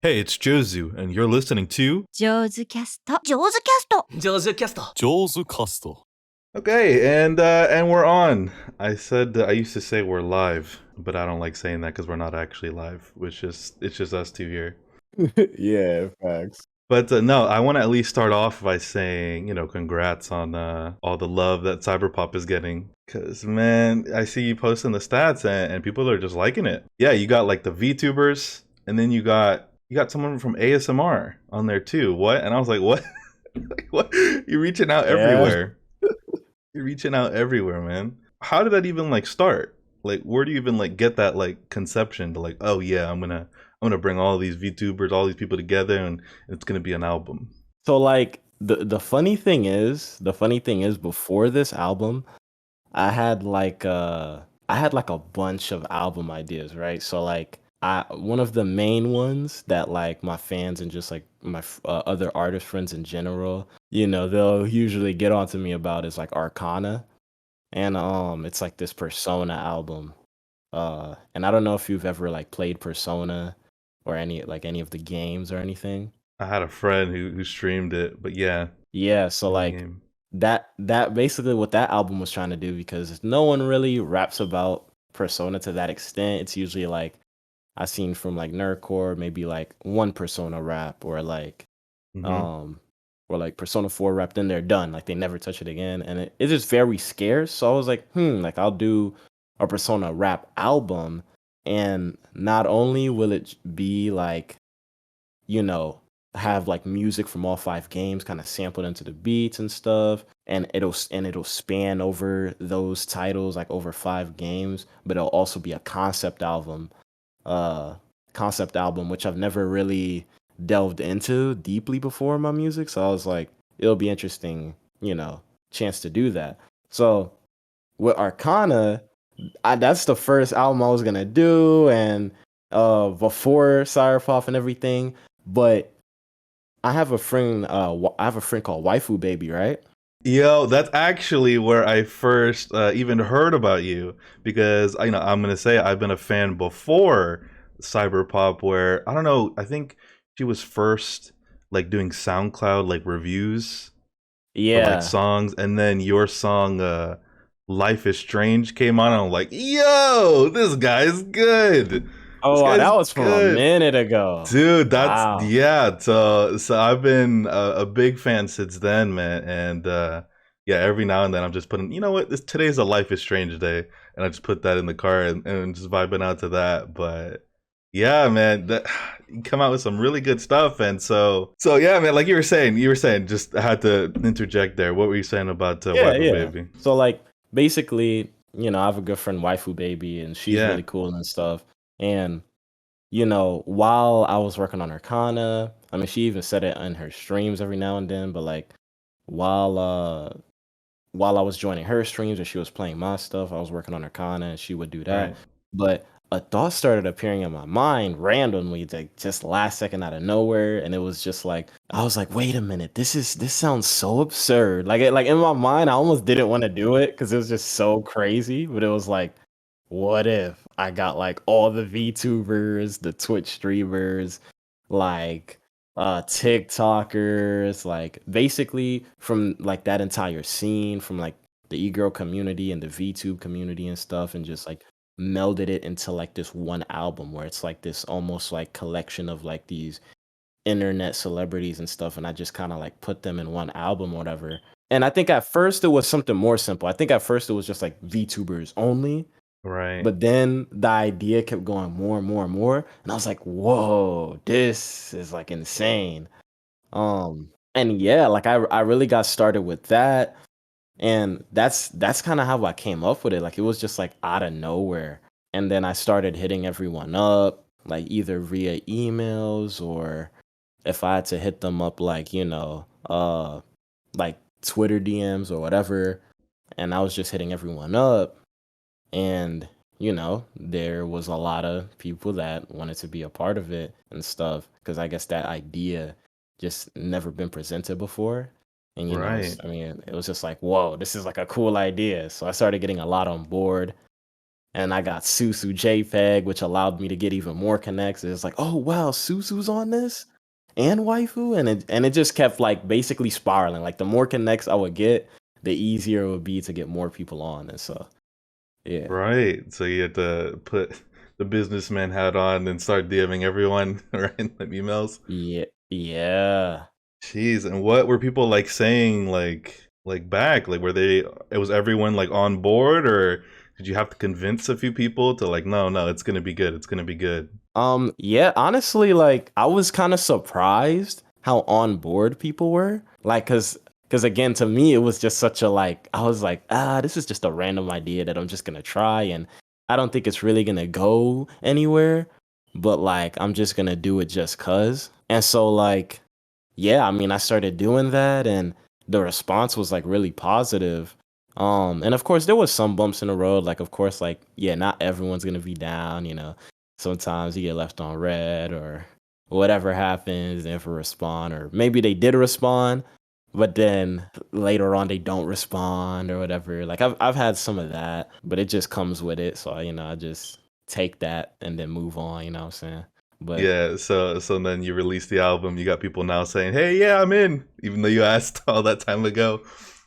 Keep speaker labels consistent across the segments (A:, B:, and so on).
A: Hey, it's Jozu, and you're listening to
B: Jozucast. Jozucast.
C: Jozucast.
D: Jozucast.
A: Okay, and we're on. I used to say we're live, but I don't like saying that because we're not actually live. It's just us two here.
D: Yeah, facts.
A: But no, I want to at least start off by saying, congrats on all the love that Cyberpop is getting. Cause man, I see you posting the stats and people are just liking it. Yeah, you got like the Vtubers, and then you got someone from ASMR on there too. What? And I was like, what? Like, what? You're reaching out
D: Yeah.
A: everywhere. You're reaching out everywhere, man. How did that even like start? Like, where do you even like get that like conception to like, oh yeah, I'm gonna bring all these VTubers, all these people together, and it's gonna be an album.
D: So like the funny thing is before this album, I had like a bunch of album ideas, right? So like I one of the main ones that like my fans and just like my other artist friends in general, they'll usually get onto me about is like Arcana, and it's like this Persona album. And I don't know if you've ever like played Persona or any of the games or anything.
A: I had a friend who streamed it, but yeah,
D: Yeah, so
A: in the
D: like
A: game.
D: that basically what that album was trying to do, because no one really raps about Persona to that extent. It's usually like I seen from like Nerdcore maybe like one Persona rap
A: Hmm.
D: um or like Persona 4 rap, then they're done. Like they never touch it again. And it's just very scarce. So I was like, like I'll do a Persona rap album. And not only will it be like, you know, have like music from all five games kind of sampled into the beats and stuff, and it'll span over those titles, like over five games, but it'll also be a uh concept album, which I've never really delved into deeply before in my music. So I was like, it'll be interesting, chance to do that. So with Arcana, that's the first album I was gonna do, and before Cyberpop and everything. But I have a friend called Waifu Baby, right?
A: Yo, that's actually where I first even heard about you because I'm gonna say I've been a fan before Cyberpop. Where I don't know, I think she was first like doing SoundCloud like reviews for like
D: Yeah.
A: songs, and then your song "Life is Strange" came on, and I'm like, yo, this guy's good. This
D: Oh, wow,
A: guy's
D: that was from a
A: good.
D: minute ago.
A: Dude, that's
D: Wow.
A: yeah. So I've been a big fan since then, man. And yeah, every now and then I'm just putting, you know what, today's a Life is Strange day, and I just put that in the car and just vibing out to that. But yeah, man, that you come out with some really good stuff, and so yeah, man. Like you were saying, just had to interject there. What were you saying about
D: Yeah,
A: Waifu
D: yeah.
A: Baby?
D: So like basically, I have a good friend Waifu Baby, and she's
A: Yeah,
D: really cool and stuff. And while I was working on Arcana, I mean, she even said it in her streams every now and then, but like while uh while I was joining her streams and she was playing my stuff, I was working on Arcana and she would do that.
A: right.
D: But a thought started appearing in my mind randomly, like just last second out of nowhere, and it was just like I was like, "Wait a minute, this sounds so absurd." Like in my mind, I almost didn't want to do it because it was just so crazy. But it was like, what if I got like all the VTubers, the Twitch streamers, like TikTokers, like basically from like that entire scene, from like the e-girl community and the VTube community and stuff, and just like melded it into like this one album where it's like this almost like collection of like these internet celebrities and stuff, and I just kind of like put them in one album or whatever. And I think at first it was something more simple. I think at first it was just like VTubers only,
A: Right.
D: but then the idea kept going more and more and more, and I was like, "Whoa, this is like insane." And yeah, like I really got started with that, and that's kind of how I came up with it. Like it was just like out of nowhere, and then I started hitting everyone up, like either via emails or if I had to hit them up, like like Twitter DMs or whatever, and I was just hitting everyone up, and there was a lot of people that wanted to be a part of it and stuff, because I guess that idea just never been presented before. And I mean, it was just like, whoa, this is like a cool idea. So I started getting a lot on board, and I got Susu JPEG, which allowed me to get even more connects. It's like, oh wow, Susu's on this and waifu, and it just kept like basically spiraling. Like the more connects I would get, the easier it would be to get more people on, and so yeah,
A: Right. So you had to put the businessman hat on and start DMing everyone, right? Like emails.
D: yeah, yeah.
A: Jeez, and what were people like saying like back? Like were they it was everyone like on board, or did you have to convince a few people to like no, no, it's gonna be good. It's gonna be good.
D: Yeah, honestly, like I was kind of surprised how on board people were. Like, cause again, to me, it was just such a like I was like, this is just a random idea that I'm just gonna try, and I don't think it's really gonna go anywhere. But like, I'm just gonna do it just cause. And so like, yeah, I mean, I started doing that, and the response was like really positive. And of course, there was some bumps in the road. Like, of course, like yeah, not everyone's gonna be down, you know. Sometimes you get left on red or whatever happens, they never respond, or maybe they did respond, but then later on they don't respond or whatever. Like I've had some of that, but it just comes with it. So I just take that and then move on. You know what I'm saying? But
A: Yeah, so then you release the album, you got people now saying, "Hey, yeah, I'm in," even though you asked all that time ago.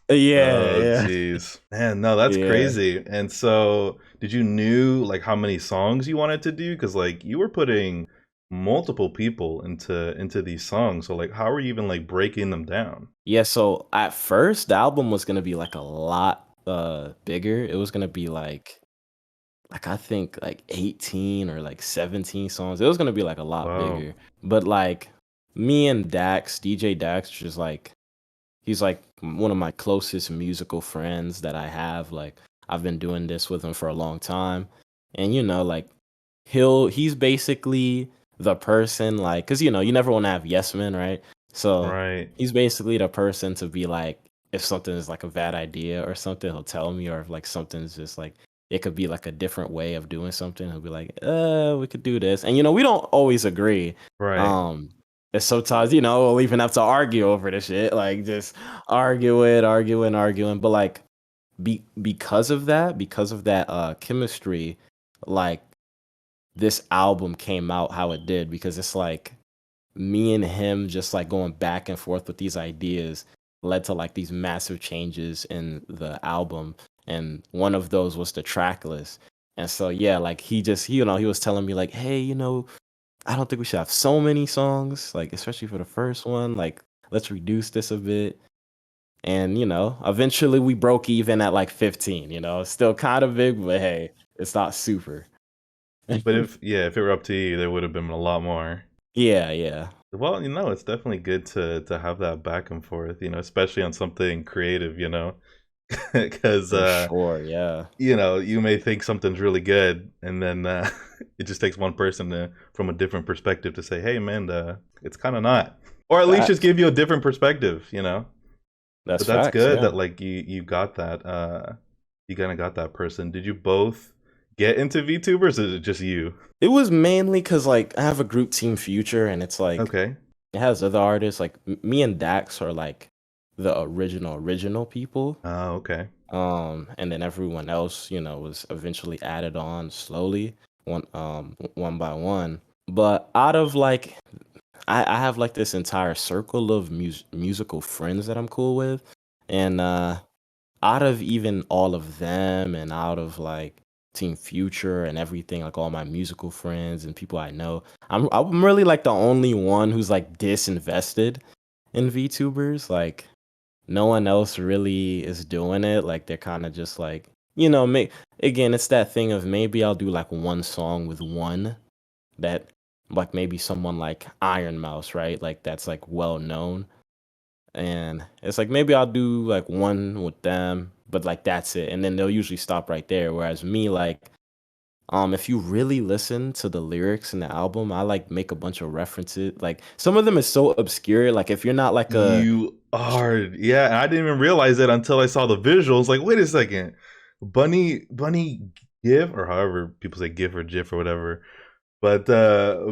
D: yeah,
A: Oh,
D: yeah,
A: jeez. Man, no, that's
D: yeah.
A: crazy. And so, did you knew like how many songs you wanted to do? Because like you were putting multiple people into these songs. So like, how are you even like breaking them down?
D: Yeah, so at first the album was gonna be like a lot bigger. It was gonna be like I think like 18 or like 17 songs. It was gonna be like a lot
A: Wow.
D: bigger. But like me and Dax, DJ Dax, just like he's like one of my closest musical friends that I have. Like I've been doing this with him for a long time. And like he's basically the person like cuz you never want to have yes men, right? So
A: Right.
D: he's basically the person to be like if something is like a bad idea or something, he'll tell me, or if like something's just like it could be like a different way of doing something, he'll be like, we could do this. And we don't always agree.
A: Right.
D: Um and sometimes, we'll even have to argue over the shit, like just arguing. But like because of that chemistry, like this album came out how it did because it's like me and him just like going back and forth with these ideas led to like these massive changes in the album, and one of those was the track list. And so yeah, like he was telling me like, hey, I don't think we should have so many songs, like especially for the first one, like let's reduce this a bit. And eventually we broke even at like 15. It's still kind of big, but hey, it's not super.
A: But if it were up to you, there would have been a lot more.
D: Yeah, yeah,
A: Well, it's definitely good to have that back and forth, especially on something creative, because
D: for sure. Yeah.
A: you may think something's really good, and then it just takes one person from a different perspective to say, "Hey, man, it's kind of not," or at least just
D: Facts.
A: give you a different perspective.
D: That's
A: But that's
D: facts.
A: good
D: Yeah.
A: that like you got that. You kind of got that person. Did you both get into VTubers, or is it just you?
D: It was mainly because like I have a group Team Future, and it's like
A: Okay.
D: it has other artists. Like me and Dax are like the original people.
A: Oh, okay.
D: And then everyone else, was eventually added on slowly, one by one. But out of like, I have like this entire circle of musical friends that I'm cool with, and out of even all of them, and out of like Team Future and everything, like all my musical friends and people I know, I'm really like the only one who's like disinvested in VTubers. Like no one else really is doing it. Like they're kind of just like, again, it's that thing of maybe I'll do like one song with one that like maybe someone like Iron Mouse, right? Like that's like well known. And it's like maybe I'll do like one with them, but like that's it. And then they'll usually stop right there. Whereas me, like, if you really listen to the lyrics in the album, I like make a bunch of references. Like some of them is so obscure. Like if you're not like a
A: You are, yeah. And I didn't even realize it until I saw the visuals. Like, wait a second, Bunny GIF, or however people say GIF or GIF or whatever. But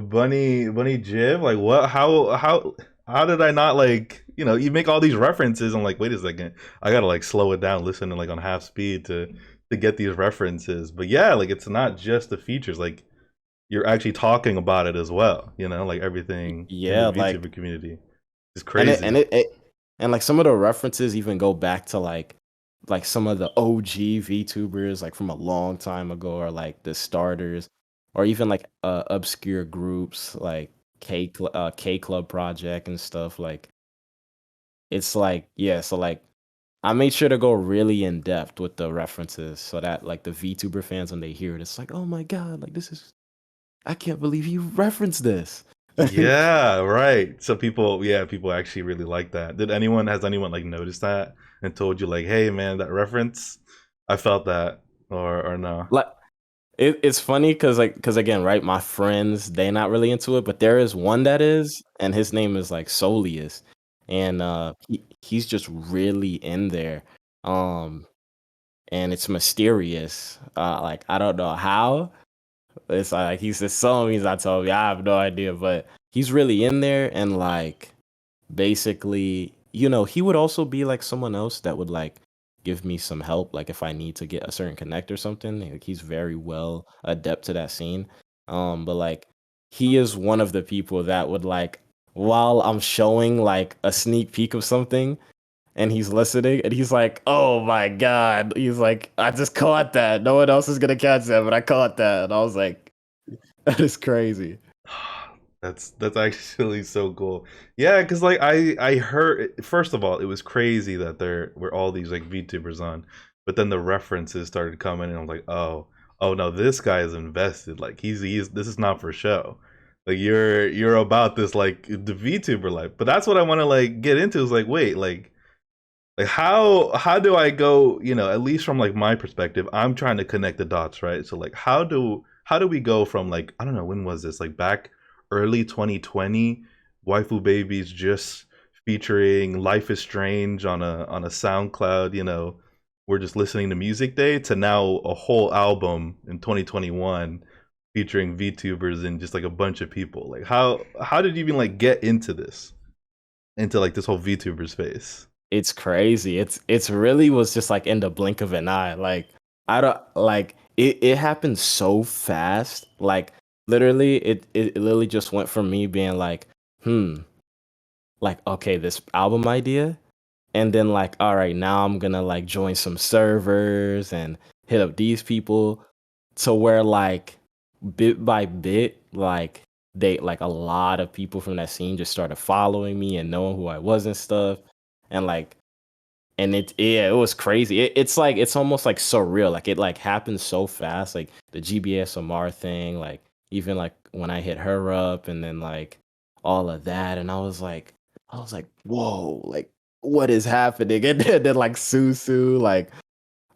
A: Bunny GIF, like what? How did I not like? You make all these references. I'm like, wait a second, I gotta like slow it down, listen to like on half speed to to get these references. But yeah, like it's not just the features. Like you're actually talking about it as well. You know, like everything in the
D: Yeah, like
A: VTuber community is
D: and it
A: crazy.
D: and it and like some of the references even go back to like some of the OG VTubers like from a long time ago, or like the starters, or even like obscure groups like K Club Project and stuff. Like it's like, yeah, so like I made sure to go really in depth with the references so that like the VTuber fans, when they hear it, it's like, oh my god, like this is, I can't believe you referenced this.
A: Yeah, right. So people, yeah, people actually really like that. Has anyone like noticed that and told you like, hey man, that reference? I felt that, or no?
D: Like it's funny because again, right, my friends, they not really into it, but there is one that is, and his name is like Solius, and he's just really in there. Um and it's mysterious. Like I don't know how. It's like he's just some he's not telling me. I have no idea, but he's really in there, and like basically, he would also be like someone else that would like give me some help, like if I need to get a certain connect or something. Like he's very well adept to that scene. But like he is one of the people that would like, while I'm showing like a sneak peek of something and he's listening and he's like, oh my god, he's like, I just caught that. No one else is gonna catch that, but I caught that. And I was like, that is crazy.
A: That's actually so cool. Yeah, because like I heard, first of all, it was crazy that there were all these like VTubers on, but then the references started coming, and I'm like, oh no, this guy is invested. Like he's this is not for show. Like you're about this like the VTuber life. But that's what I want to like get into. Is like, wait, like how do I go, at least from like my perspective, I'm trying to connect the dots, right? So like how do we go from like, I don't know, when was this, like back early 2020, waifu babies just featuring Life is Strange on a SoundCloud, we're just listening to music day, to now a whole album in 2021 featuring VTubers and just like a bunch of people. Like how did you even like get into like this whole VTuber space?
D: It's crazy. It's really was just like in the blink of an eye. Like I don't like it happened so fast. Like literally it literally just went from me being like, like okay, this album idea, and then like, all right, now I'm gonna like join some servers and hit up these people, to where like bit by bit, like they like a lot of people from that scene just started following me and knowing who I was and stuff. And like, and it was crazy. It's like it's almost like surreal. Like it like happened so fast. Like the GBSMR thing, like even like when I hit her up, and then like all of that, and I was like, whoa, like what is happening? And then like Susu,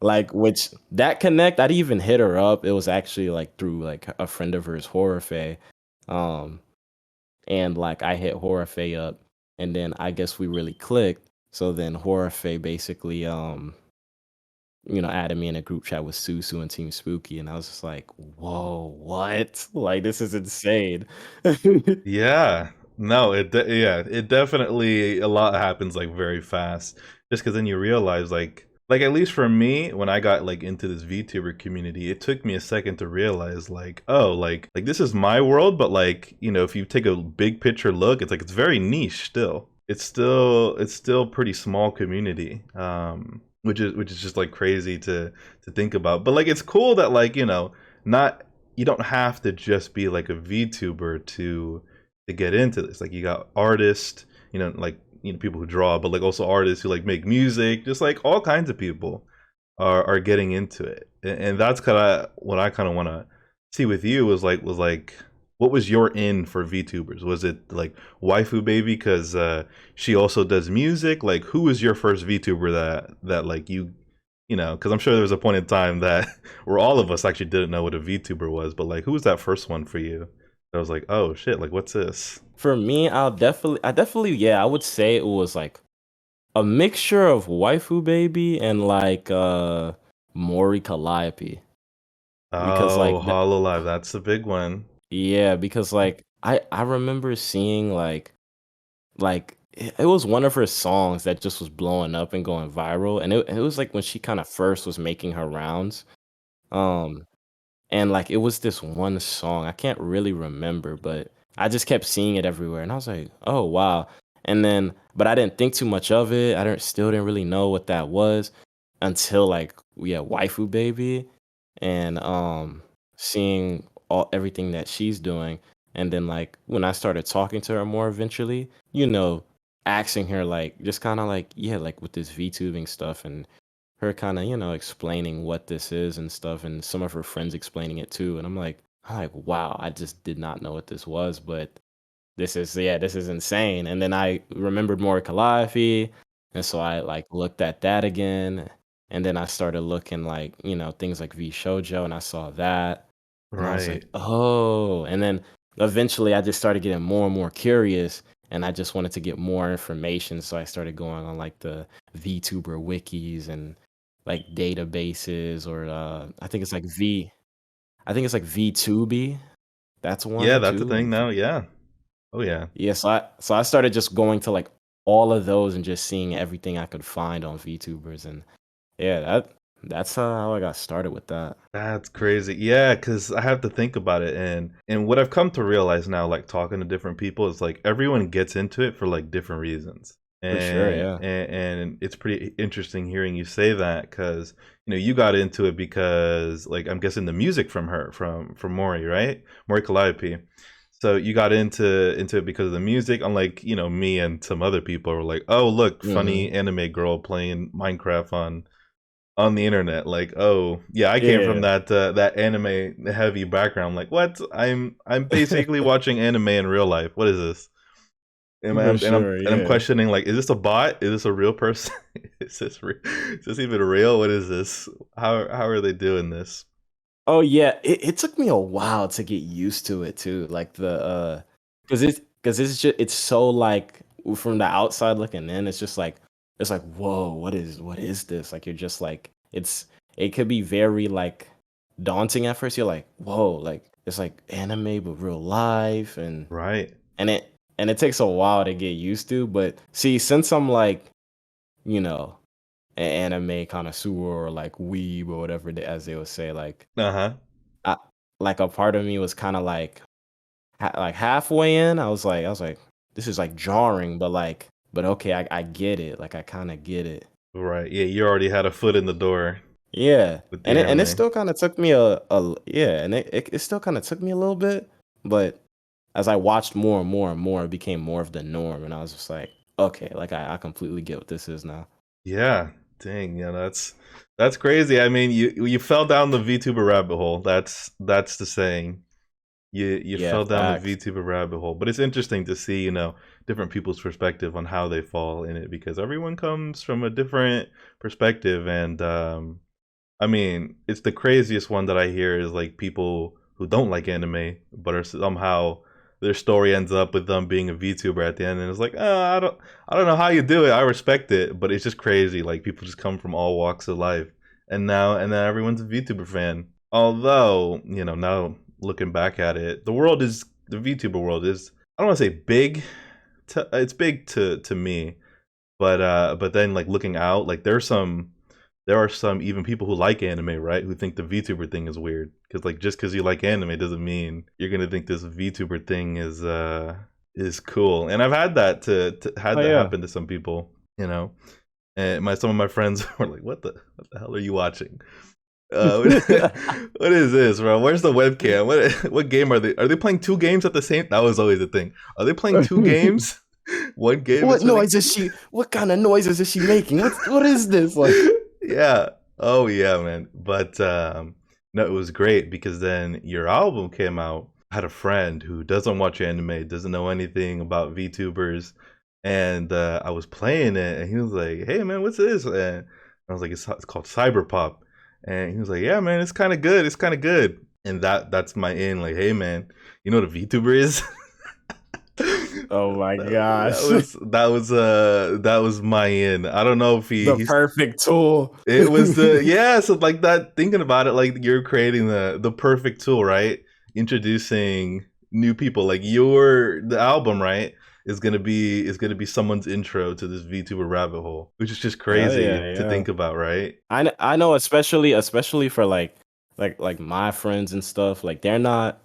D: like which that connect, I didn't even hit her up. It was actually like through like a friend of hers, Horror Faye. Um, and like I hit Horror Faye up, and then I guess we really clicked. So then Horror Faye basically added me in a group chat with Susu and Team Spooky, and I was just like, whoa, what? Like this is insane.
A: Yeah. No, yeah, it definitely, a lot happens like very fast. Just because then you realize like at least for me, when I got like into this VTuber community, it took me a second to realize like, oh, like this is my world, but like, if you take a big picture look, it's like it's very niche still. It's still pretty small community. Which is just like crazy to think about. But like it's cool that like, not you don't have to just be like a VTuber to get into this. Like you got artists, like people who draw, but like also artists who like make music, just like all kinds of people are getting into it. And that's kind of what I kind of want to see with you, was like what was your in for VTubers? Was it like waifu baby because she also does music? Like who was your first VTuber that like because I'm sure there was a point in time that where all of us actually didn't know what a VTuber was, but like who was that first one for you that was like, oh shit, like what's this?
D: For me, I definitely, yeah, I would say it was like a mixture of Waifu Baby and like Mori Calliope. Because
A: Oh,
D: like
A: Hololive, that's the big one.
D: yeah, because like I remember seeing like it was one of her songs that just was blowing up and going viral, and it was like when she kind of first was making her rounds. Um, and like it was this one song, I can't really remember, but I just kept seeing it everywhere, and I was like, "Oh wow!" And then, but I didn't think too much of it. I didn't really know what that was until like we had waifu baby, and seeing everything that she's doing, and then like when I started talking to her more eventually, asking her like just kind of like yeah, like with this VTubing stuff and her kind of explaining what this is and stuff, and some of her friends explaining it too, and I'm like wow, I just did not know what this was, but this is insane. And then I remembered more Calliope, and so I like looked at that again, and then I started looking like things like V Shoujo, and I saw that, and I was like,
A: Right.
D: oh, and then eventually I just started getting more and more curious, and I just wanted to get more information, so I started going on like the VTuber wikis and like databases, or I think it's like VTubi. That's
A: Yeah,
D: one
A: that's a
D: too.
A: thing now. Yeah. Oh yeah.
D: Yeah, so I started just going to like all of those and just seeing everything I could find on VTubers, and yeah, that's how I got started with that.
A: That's crazy. Yeah, because I have to think about it, and what I've come to realize now, like talking to different people, is like everyone gets into it for like different reasons,
D: For sure,
A: and
D: yeah.
A: and it's pretty interesting hearing you say that because you got into it because like I'm guessing the music from her from Mori, right? Mori Calliope. So you got into it because of the music, unlike me and some other people were like, oh look, funny
D: Mhm.
A: anime girl playing Minecraft on the internet. Like, oh yeah, I came from
D: Yeah.
A: that anime heavy background. Like, what? I'm basically watching anime in real life. What is this? And
D: For
A: I'm
D: sure,
A: and I'm
D: yeah.
A: questioning, like, is this a bot? Is this a real person? Is this even real? What is this? How are they doing this?
D: Oh yeah, it took me a while to get used to it too. Like it's so like from the outside looking in, it's like whoa, what is this? Like you're just like it could be very like daunting at first. You're like, whoa, like it's like anime but real life,
A: Right.
D: and it takes a while to get used to. But see, since I'm like, you know, an anime connoisseur or like weeb or whatever as they would say,
A: Uh huh.
D: I, like a part of me was kind of like like halfway in. I was like, this is like jarring, but okay, I get it. Like I kind of get it.
A: Right. Yeah, you already had a foot in the door
D: Yeah,
A: with the
D: and it
A: anime.
D: still kind of took me it still kind of took me a little bit, but as I watched more and more and more, it became more of the norm, and I was just like, okay, like I completely get what this is now.
A: Yeah. Dang. Yeah, that's crazy. I mean, you fell down the VTuber rabbit hole. That's the saying. You
D: Yeah,
A: fell down the
D: facts.
A: VTuber rabbit hole. But it's interesting to see, different people's perspective on how they fall in it because everyone comes from a different perspective. And I mean, it's the craziest one that I hear is like people who don't like anime, but are somehow their story ends up with them being a VTuber at the end, and it's like, I don't know how you do it. I respect it, but it's just crazy. Like people just come from all walks of life, and then everyone's a VTuber fan. Although, now looking back at it, the VTuber world is, I don't want to say big. It's big to me, but then like looking out, like there are some even people who like anime, right? Who think the VTuber thing is weird because like just because you like anime doesn't mean you're gonna think this VTuber thing is cool. And I've had to
D: Oh
A: had that
D: yeah.
A: happen to some people, you know. And some of my friends were like, what the hell are you watching? What is this, bro? Where's the webcam? What game are they? Are they playing two games at the same? That was always the thing. Are they playing two games? One game is winning.
D: What kind of noises is she making? What is this? Like
A: Yeah. Oh yeah, man. But no, it was great because then your album came out. I had a friend who doesn't watch anime, doesn't know anything about VTubers, and I was playing it, and he was like, "Hey man, what's this?" And I was like, "It's called Cyberpop," and he was like, "Yeah man, it's kind of good. It's kind of good." And that's my in. Like, hey man, you know what a VTuber is?
D: oh my
A: that
D: gosh.
A: was that was my in. I don't know if
D: The
A: he's
D: perfect tool.
A: it was the yeah, so like that thinking about it, like you're creating the perfect tool, right? Introducing new people, like the album, right? is gonna be someone's intro to this VTuber rabbit hole, which is just
D: Oh
A: crazy
D: yeah,
A: to
D: yeah.
A: think about, right?
D: I know, especially for like my friends and stuff. Like they're not,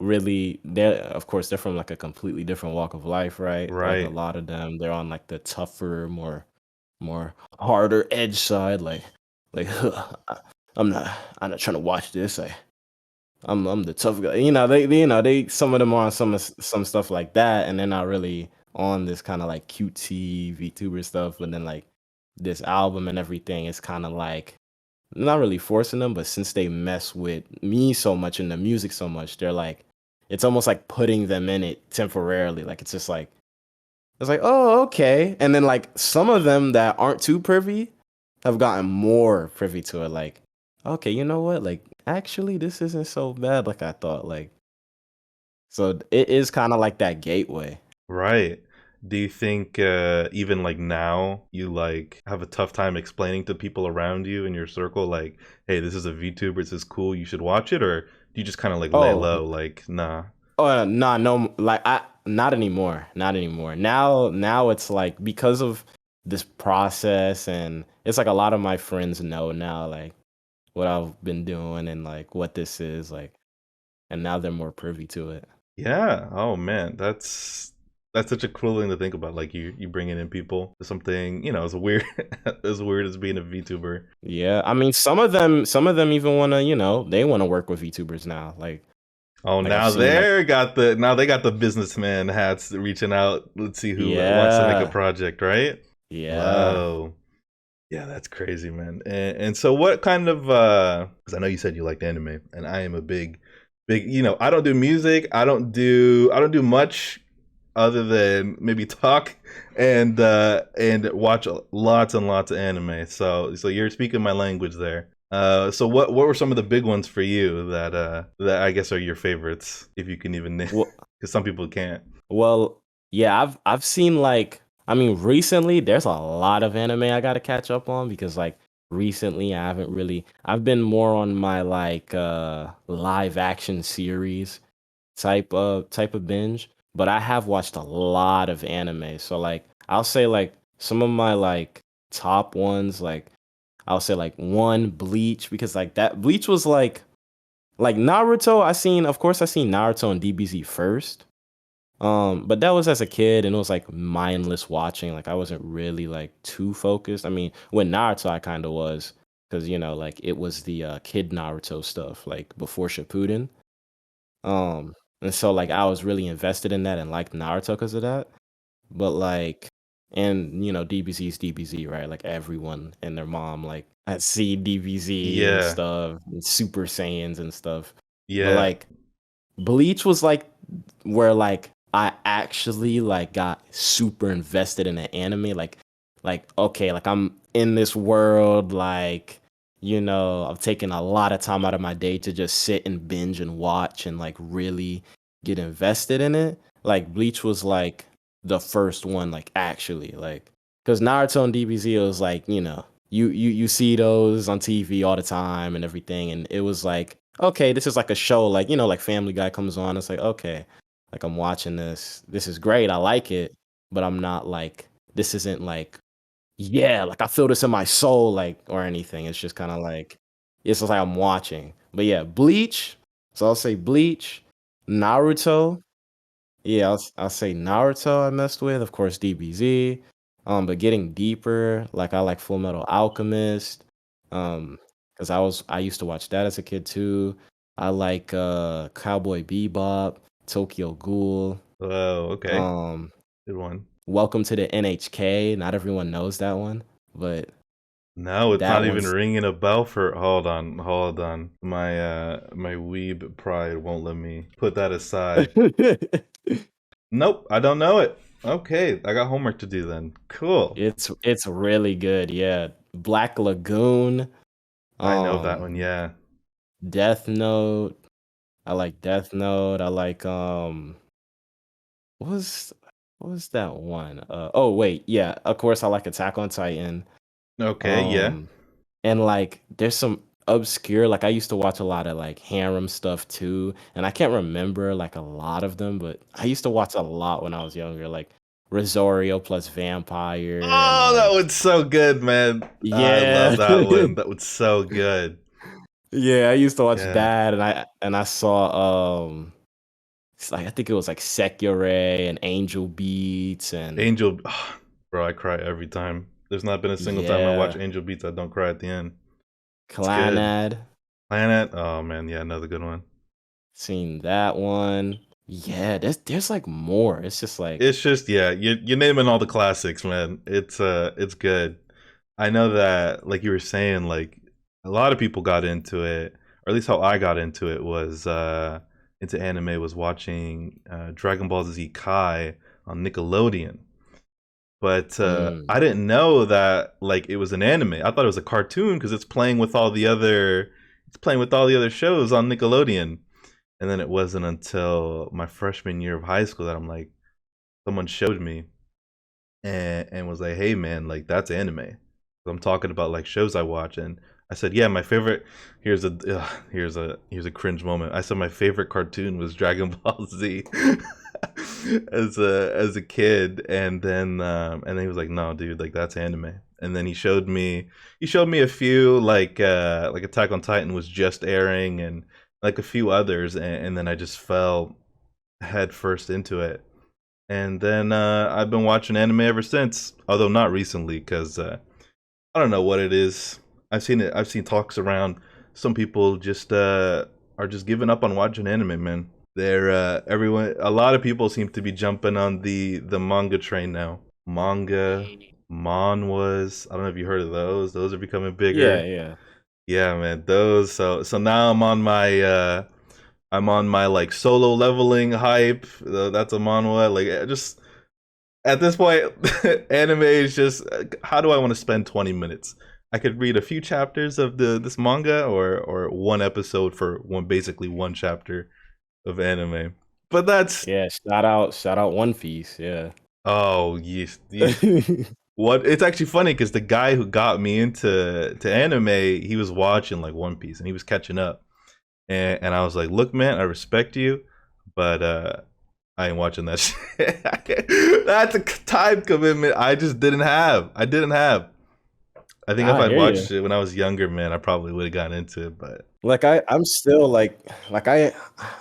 D: really. They're of course they're from like a completely different walk of life, right? Like a
A: Right.
D: lot of them, they're on like the tougher, more harder edge side. Like I'm not trying to watch this. I'm the tough guy. They some of them are on some stuff like that, and they're not really on this kind of like cutesy VTuber stuff. But then like this album and everything is kind of like not really forcing them, but since they mess with me so much and the music so much, they're like it's almost like putting them in it temporarily. Like it's just like it's like, oh, okay. And then like some of them that aren't too privy have gotten more privy to it. Like, okay, you know what? Like, actually, this isn't so bad like I thought. Like, so it is kind of like that gateway.
A: Right. Do you think even like now you like have a tough time explaining to people around you in your circle like, hey, this is a VTuber, this is cool, you should watch it, or do you just kind of like lay
D: Oh,
A: low, like, nah?
D: nah, no, like I not anymore, not anymore. Now it's like because of this process, and it's like a lot of my friends know now, like what I've been doing and like what this is like, and now they're more privy to it.
A: Yeah. Oh man, that's such a cool thing to think about. Like you bringing in people to something, as weird as weird as being a VTuber.
D: Yeah, I mean, some of them even wanna, they wanna work with VTubers now.
A: Oh,
D: Like I've seen like,
A: now they got the businessman hats reaching out. Let's see who wants to make a
D: yeah,
A: project, right?
D: yeah.
A: Wow. Yeah, that's crazy, man. And so what kind of because I know you said you liked anime, and I am a big, I don't do music, I don't do much other than maybe talk and watch lots and lots of anime. So you're speaking my language there. So what were some of the big ones for you that I guess are your favorites, if you can even name,
D: Well,
A: because some people can't.
D: well, yeah, I've seen like, I mean, recently there's a lot of anime I gotta catch up on because like recently I haven't really. I've been more on my like live action series type of binge, but I have watched a lot of anime. So like I'll say like some of my like top ones, like I'll say like one Bleach, because like that Bleach was like Naruto. Of course I seen Naruto and DBZ first. But that was as a kid and it was like mindless watching. Like I wasn't really like too focused. I mean, with Naruto I kind of was, because like it was the kid Naruto stuff like before Shippuden. And so like I was really invested in that and liked Naruto because of that. But like, and DBZ's DBZ, right? Like everyone and their mom like had seen DBZ and
A: Yeah,
D: stuff, and Super Saiyans and stuff. But
A: yeah,
D: like Bleach was like where like I actually like got super invested in an anime. Like okay, like I'm in this world. Like I've taken a lot of time out of my day to just sit and binge and watch and like really get invested in it. Like Bleach was like the first one, like actually, like because Naruto and DBZ was like you see those on TV all the time and everything, and it was like okay, this is like a show, like like Family Guy comes on, it's like okay, like I'm watching this, this is great, I like it, but I'm not like, this isn't like, yeah, like I feel this in my soul, like, or anything. It's just kind of like it's just like I'm watching. But yeah, Bleach. So I'll say Bleach, Naruto. Yeah, I'll say Naruto I messed with, of course DBZ. But getting deeper, like I like Full Metal Alchemist. Because I used to watch that as a kid too. I like Cowboy Bebop, Tokyo Ghoul,
A: oh, okay,
D: um,
A: good one.
D: Welcome to the NHK. Not everyone knows that one, but
A: No, it's
D: that
A: not even
D: one's
A: ringing a bell for. Hold on. My weeb pride won't let me put that aside. Nope, I don't know it. Okay, I got homework to do then. Cool.
D: it's really good. Yeah, Black Lagoon,
A: I know that one.
D: um,
A: Yeah.
D: Death Note. I like Death Note. I like what was what was that one? Oh wait, yeah. Of course, I like Attack on Titan.
A: Okay. Yeah.
D: Um, and like there's some. obscure. Like I used to watch a lot of like harem stuff too, and I can't remember like a lot of them, but I used to watch a lot when I was younger, like Rosario plus Vampire and
A: Oh, that
D: like
A: one's so good, man. I
D: yeah.
A: love that one. That was so good.
D: Yeah, I used to watch
A: Yeah.
D: that, and I saw it's like I think it was like Sekure and Angel Beats and
A: Angel, bro, I cry every time. There's not been a single time I watch
D: yeah,
A: Angel Beats I don't cry at the end. It's good.
D: Clanad.
A: Planet, oh man, yeah, another good one.
D: Seen that one. Yeah, there's like more. It's just like
A: It's just yeah, you're naming all the classics, man. It's good. I know that like you were saying, like a lot of people got into it, or at least how I got into it was into anime was watching Dragon Ball Z Kai on Nickelodeon. But
D: mm,
A: I didn't know that like it was an anime. I thought it was a cartoon because it's playing with all the other shows on Nickelodeon. And then it wasn't until my freshman year of high school that I'm like, someone showed me and was like, "Hey man, like that's anime." I'm talking about like shows I watch, and I said, "Yeah, my favorite." Here's a cringe moment. I said my favorite cartoon was Dragon Ball Z as a kid, and then he was like, "No, dude, like that's anime." And then he showed me a few like Attack on Titan was just airing, and like a few others, and then I just fell head first into it. And then I've been watching anime ever since, although not recently, because I don't know what it is. I've seen it. I've seen talks around. Some people just are just giving up on watching anime, man. They're everyone. A lot of people seem to be jumping on the manga train now. Manga, manhwas. I don't know if you heard of those. Those are becoming
D: yeah,
A: bigger.
D: yeah.
A: Yeah, man. Those. So now I'm on my like solo leveling hype. That's a manhwa. Like just at this point, anime is just how do I want to spend 20 minutes? I could read a few chapters of the this manga or one episode for one chapter of anime. But that's
D: Yeah, shout out One Piece. Yeah.
A: oh yes, what it's actually funny because the guy who got me into anime, he was watching like One Piece and he was catching up. And I was like, look, man, I respect you, but I ain't watching that shit. That's a time commitment I just didn't have. I didn't have. I think if
D: I
A: I'd
D: hear you.
A: watched it when I was younger, man, I probably would have gotten into it. But
D: Like I'm still like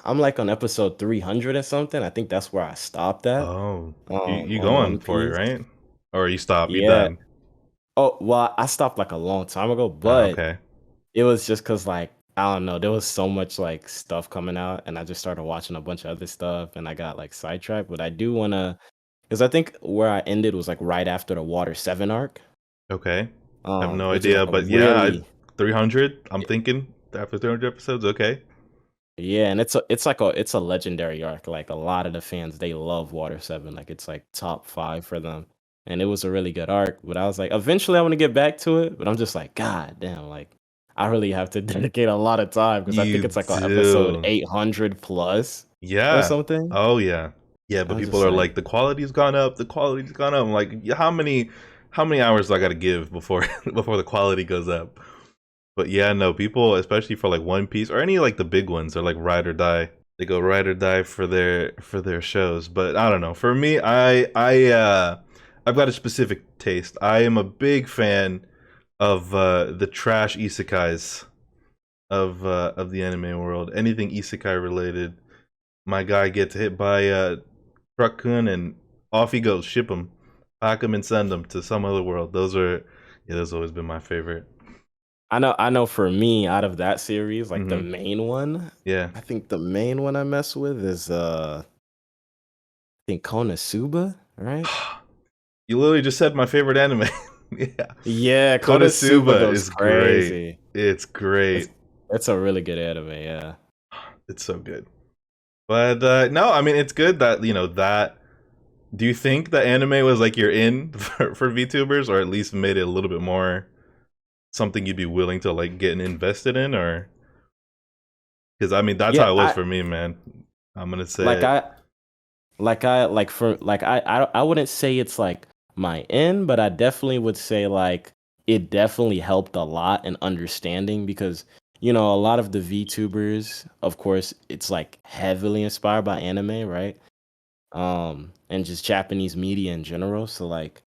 D: I'm like on episode 300 or something. I think that's where I stopped at
A: oh, you
D: on
A: going
D: One
A: for it,
D: Piece.
A: right? Or you stop? You
D: Yeah.
A: done?
D: Oh, well, I stopped like a long time ago,
A: Oh,
D: but
A: okay.
D: it was just cuz like I don't know, there was so much like stuff coming out and I just started watching a bunch of other stuff and I got like sidetracked, but I do want to cuz I think where I ended was like right after the Water 7 arc,
A: Okay. I have no
D: which is
A: idea,
D: like a
A: but yeah,
D: really
A: 300. I'm thinking after 300 episodes. Okay.
D: yeah, and it's a legendary arc. Like a lot of the fans, they love Water 7. Like it's like top 5 for them. And it was a really good arc. But I was like, eventually I want to get back to it. But I'm just like, God damn, like I really have to dedicate a lot of time because I think
A: You
D: it's like on episode
A: do.
D: 800 plus or
A: Yeah.
D: something.
A: Oh yeah. Yeah, but
D: I'm
A: people
D: just
A: are
D: like,
A: like the quality's gone up, the quality's gone up. I'm like, yeah, how many hours do I got to give before before the quality goes up? But yeah, no, people especially for like One Piece or any like the big ones are like ride or die. They go ride or die for their shows. But I don't know. For me, I've got a specific taste. I am a big fan of the trash isekais of the anime world. Anything isekai related, my guy gets hit by truck kun and off he goes. Ship him, pack him, and send him to some other world. Those always been my favorite.
D: I know for me, out of that series, like the
A: Hmm.
D: main one,
A: Yeah,
D: I think the main one I mess with is I think Konosuba, right?
A: you literally just said my favorite anime. Yeah,
D: Yeah, Konosuba
A: Konosuba
D: goes
A: is great.
D: crazy.
A: It's
D: It's
A: great.
D: it's a really good anime, yeah.
A: It's so good. But no, I mean it's good that that. Do you think the anime was like you're in for VTubers, or at least made it a little bit more something you'd be willing to like get invested in, or because I mean that's
D: Yeah,
A: how it was
D: I
A: for me, man. I'm gonna say
D: like
A: it.
D: I like for like I wouldn't say it's like my end, but I definitely would say like it definitely helped a lot in understanding because a lot of the VTubers, of course, it's like heavily inspired by anime, right? And just Japanese media in general. So like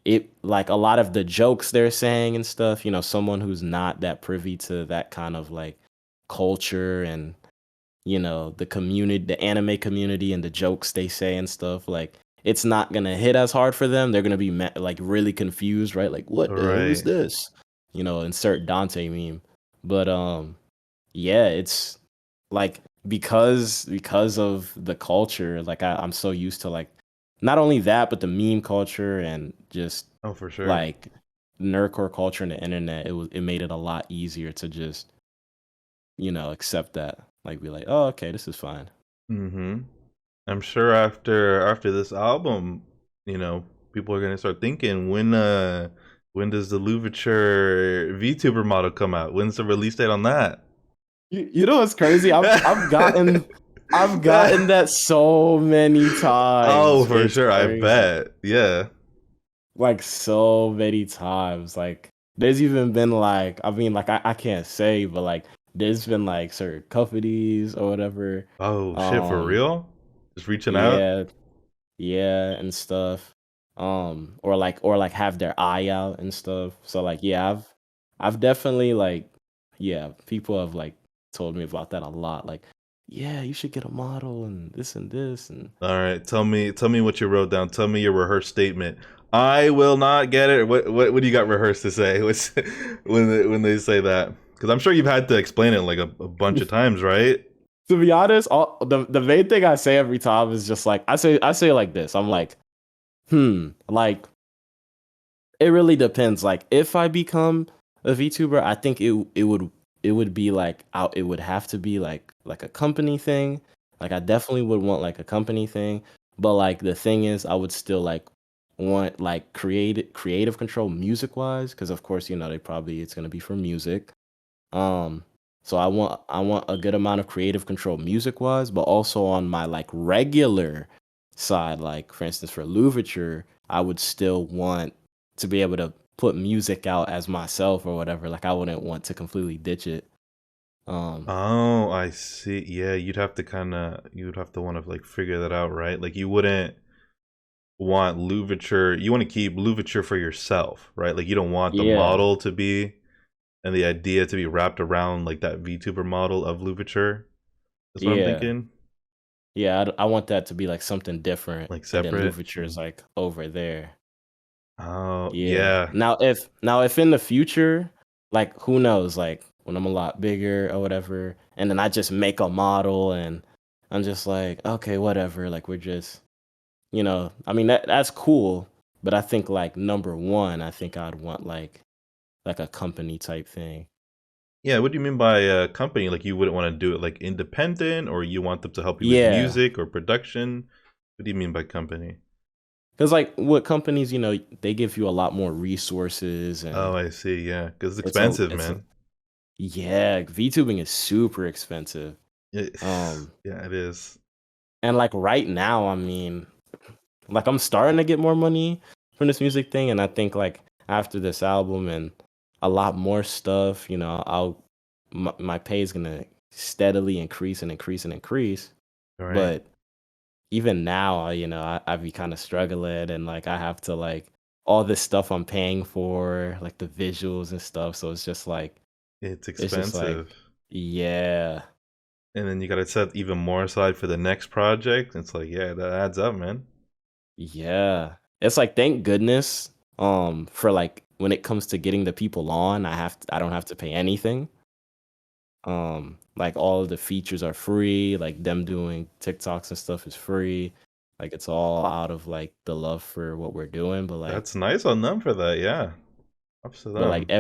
D: it like a lot of the jokes they're saying and stuff, someone who's not that privy to that kind of like culture and the community, the anime community and the jokes they say and stuff, like it's not gonna hit as hard for them. They're gonna be like really confused, right? Like, what the hell is
A: Right.
D: this? Insert Dante meme. But yeah, it's like because of the culture, like I'm so used to like not only that, but the meme culture and just
A: Oh, for sure.
D: like nerdcore culture and the internet. It made it a lot easier to just accept that. Like be like, oh, okay, this is fine.
A: Mm-hmm. I'm sure after this album, you know, people are gonna start thinking when does the Louverture VTuber model come out? When's the release date on that?
D: You know what's crazy? I've gotten that so many
A: Oh,
D: times.
A: for
D: It's
A: sure, I
D: crazy.
A: bet. Yeah.
D: Like so many times. Like there's even been like I mean like I can't say, but like there's been like certain companies or whatever.
A: Oh shit, for
D: Um
A: real? Just reaching out?
D: yeah, yeah, and stuff. Or like have their eye out and stuff. So like yeah, I've definitely like yeah, people have like told me about that a lot. Like, yeah, you should get a model and this and
A: All right, tell me what you wrote down. Tell me your rehearsed statement. I will not get it. What do you got rehearsed to say? When they say that? Because I'm sure you've had to explain it like a bunch of times, right?
D: to be honest, the main thing I say every time is just like I say it like this. I'm like, like it really depends. Like if I become a VTuber, I think it would be like out. It would have to be like a company thing. Like I definitely would want like a company thing. But like the thing is, I would still like want like creative control music wise, because of course they probably it's gonna be for music. Um, so I want a good amount of creative control music wise, but also on my like regular side, like for instance for Louverture, I would still want to be able to put music out as myself or whatever. Like I wouldn't want to completely ditch it. Um,
A: Oh, I see. Yeah, you'd have to want to like figure that out, right? Like you wouldn't want Louverture. You want to keep Louverture for yourself, right? Like you don't want the
D: yeah,
A: model to be and the idea to be wrapped around like that VTuber model of Louverture. That's what I'm
D: yeah,
A: thinking.
D: yeah. I want that to be like something different,
A: Like
D: and then
A: separate.
D: Louverture is like over there.
A: Oh,
D: Yeah.
A: yeah.
D: Now if in the future, like who knows, like when I'm a lot bigger or whatever, and then I just make a model and I'm just like, okay, whatever, like we're just, I mean that's cool, but I think like number one, I think I'd want like a company type thing.
A: Yeah, what do you mean by company? Like you wouldn't want to do it like independent, or you want them to help you with
D: Yeah.
A: music or production? What do you mean by company?
D: Cause like what companies, they give you a lot more resources
A: Oh,
D: and
A: I see. Yeah, because it's
D: it's a
A: expensive,
D: it's a
A: man.
D: yeah, VTubing is super expensive.
A: It,
D: Um
A: yeah, it is.
D: and like right now, I mean, like I'm starting to get more money from this music thing, and I think like after this album and a lot more stuff, my pay is gonna steadily increase and increase and increase.
A: All right.
D: But even now, I be kind of struggling, and like I have to like all this stuff I'm paying for, like the visuals and stuff. So
A: It's
D: it's just like,
A: expensive.
D: yeah,
A: And then you got to set even more aside for the next project. It's like, yeah, that adds up, man.
D: yeah. It's like thank goodness for like when it comes to getting the people on, I don't have to pay anything. Like all of the features are free, like them doing TikToks and stuff is free. Like it's all out of like the love for what we're doing, but like
A: That's nice on them for that. Yeah. Ups to
D: but like
A: them.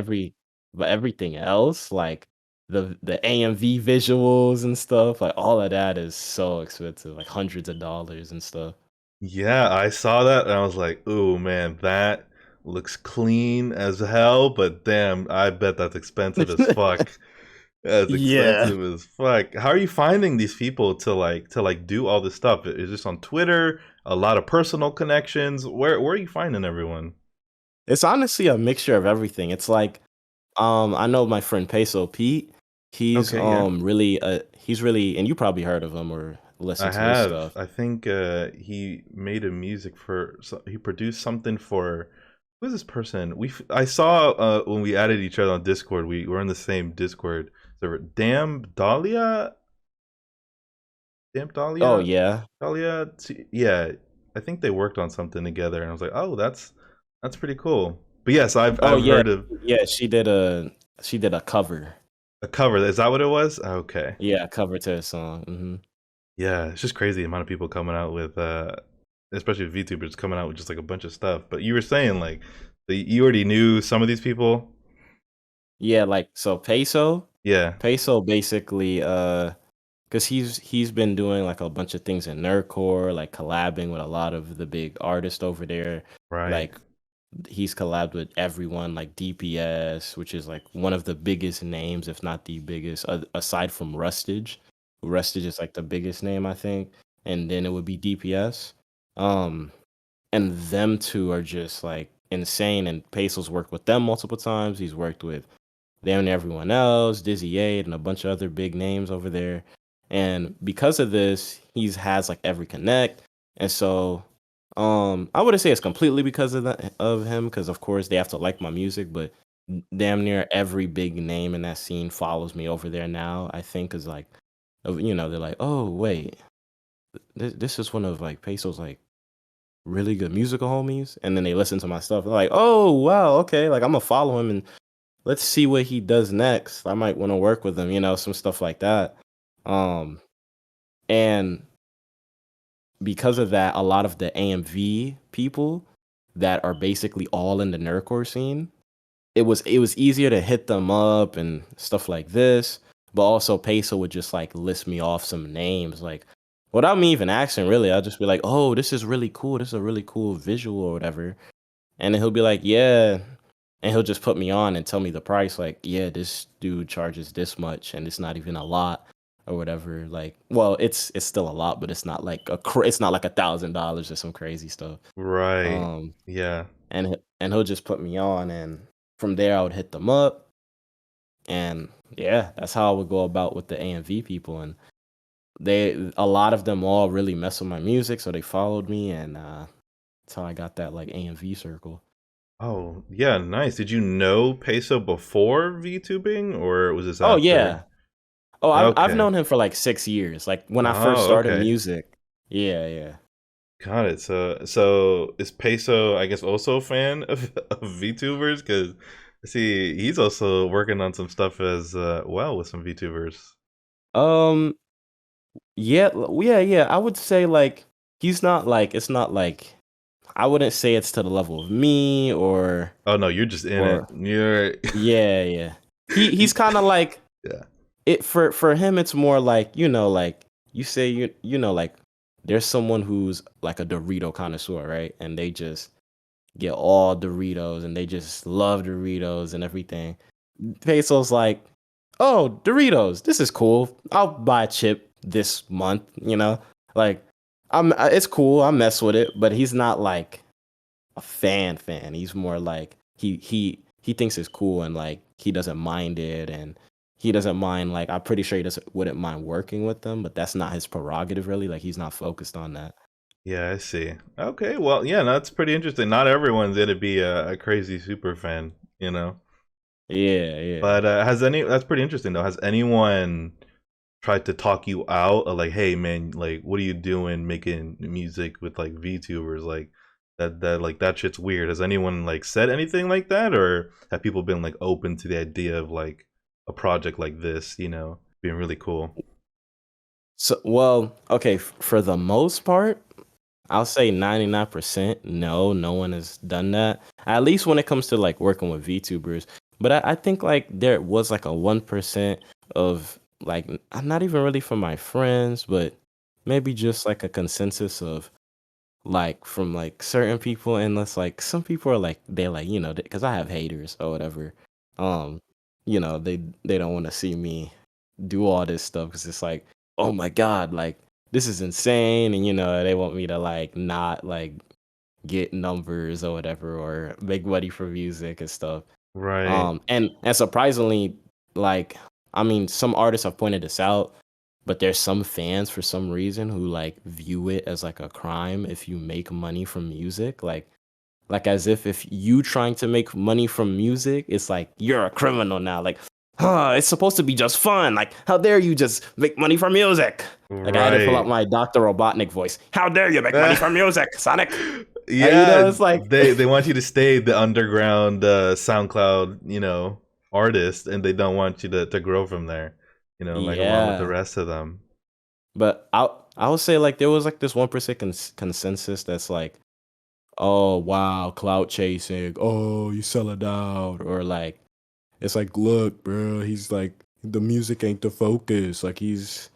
D: everything else, like the AMV visuals and stuff, like all of that is so expensive, like hundreds of dollars and stuff.
A: Yeah, I saw that and I was like, ooh, man, that looks clean as hell, but damn, I bet that's expensive as fuck. That's
D: Yeah.
A: expensive as fuck. How are you finding these people to like do all this stuff? Is this on Twitter? A lot of personal connections? Where are you finding everyone?
D: It's honestly a mixture of everything. It's like, I know my friend Peso Pete.
A: Okay, yeah.
D: He's really, and you probably heard of him or
A: I
D: listened to his
A: have.
D: stuff.
A: I think he made a music for. He produced something for. Who's this person? I saw when we added each other on Discord. We were in the same Discord server. Damn Dahlia. Damn
D: Oh
A: Dahlia.
D: yeah.
A: Dahlia. Yeah, I think they worked on something together, and I was like, oh, that's pretty cool. But yes,
D: Oh
A: I've
D: yeah.
A: heard of
D: Yeah, she did a cover.
A: a cover. Is that what it was? Okay.
D: Yeah, a cover to a song.
A: Yeah, it's just crazy the amount of people coming out with, especially with VTubers coming out with just like a bunch of stuff. But you were saying like, you already knew some of these people.
D: Yeah, like so
A: Yeah,
D: Peso basically because he's been doing like a bunch of things in nerdcore, like collabing with a lot of the big artists over there.
A: right,
D: Like he's collabed with everyone, like DPS, which is like one of the biggest names, if not the biggest, aside from Rustage. Rustage is like the biggest name, I think, and then it would be DPS. Um, and them two are just like insane. And Peso's worked with them multiple times. He's worked with them and everyone else, Dizzy 8 and a bunch of other big names over there. And because of this, he's has like every connect. And so I wouldn't say it's completely because of that of him, because of course they have to like my music, but damn near every big name in that scene follows me over there now, I think, is like they're like, oh wait, this is one of like Peso's like really good musical homies. And then they listen to my stuff. They're like, oh wow, okay, like I'm gonna follow him and let's see what he does next. I might want to work with him, some stuff like that. Um, and because of that, a lot of the AMV people that are basically all in the nerdcore scene, it was easier to hit them up and stuff like this. But also Peso would just like list me off some names, like without me even asking really. I'll just be like, oh, this is really cool. This is a really cool visual or whatever. And then he'll be like, yeah. And he'll just put me on and tell me the price, like, yeah, this dude charges this much and it's not even a lot or whatever. Like, well, it's still a lot, but it's not like it's not like $1,000 or some crazy stuff.
A: right,
D: Um,
A: yeah.
D: and he'll just put me on, and from there I would hit them up, and yeah, that's how I would go about with the AMV people. And a lot of them all really mess with my music, so they followed me, and that's how I got that like AMV circle.
A: Oh, yeah, nice. Did you know Peso before VTubing, or was this
D: Oh
A: after?
D: yeah. Oh, I've
A: Okay.
D: known him for like 6 years. Like when I first
A: Oh,
D: started
A: okay.
D: music. Yeah, yeah.
A: Got it. So is Peso, I guess, also a fan of VTubers? Because see, he's also working on some stuff as well with some VTubers.
D: Um, yeah, yeah, yeah. I would say like he's not like it's not like I wouldn't say it's to the level of me
A: Oh no, you're just in it.
D: or
A: You're
D: yeah, yeah. He's
A: you-
D: kind of like
A: yeah.
D: it for him. It's more like like you say like there's someone who's like a Dorito connoisseur, right? And they just get all Doritos and they just love Doritos and everything. Peso's like, oh, Doritos, this is cool. I'll buy a chip this month, Like it's cool. I mess with it, but he's not like a fan. He's more like he thinks it's cool and like he doesn't mind it and he doesn't mind like I'm pretty sure he doesn't wouldn't mind working with them, but that's not his prerogative really. Like he's not focused on that.
A: Yeah, I see. Okay, well, yeah, no, that's pretty interesting. Not everyone's gonna be a crazy super fan, you know.
D: Yeah, yeah.
A: But that's pretty interesting though. Has anyone tried to talk you out of like, hey man, like what are you doing making music with like VTubers? Like that like that shit's weird. Has anyone like said anything like that, or have people been like open to the idea of like a project like this, being really cool?
D: So well, okay, for the most part, I'll say 99% no, no one has done that. At least when it comes to like working with VTubers. But I think like there was like a 1% of like not even really from my friends, but maybe just like a consensus of like from like certain people. And it's like some people are like they're like, because I have haters or whatever. Um, they don't want to see me do all this stuff because it's like, oh my god, like this is insane, and they want me to like not like get numbers or whatever, or make money from music and stuff.
A: Right.
D: And surprisingly, like, I mean, some artists have pointed this out, but there's some fans for some reason who like view it as like a crime if you make money from music, like as if you trying to make money from music, it's like you're a criminal now. Like, it's supposed to be just fun. Like, how dare you just make money from music? Like, I had to pull out
A: Right.
D: my Dr. Robotnik voice. How dare you make money from music, Sonic?
A: Yeah,
D: It's like,
A: they want you to stay the underground SoundCloud, artist, and they don't want you to grow from there, like along with the
D: yeah.
A: rest of them.
D: But I would say like there was like this 1% consensus that's like, oh wow, clout chasing. Oh, you sell it out, or like it's like, look, bro, he's like the music ain't the focus. Like he's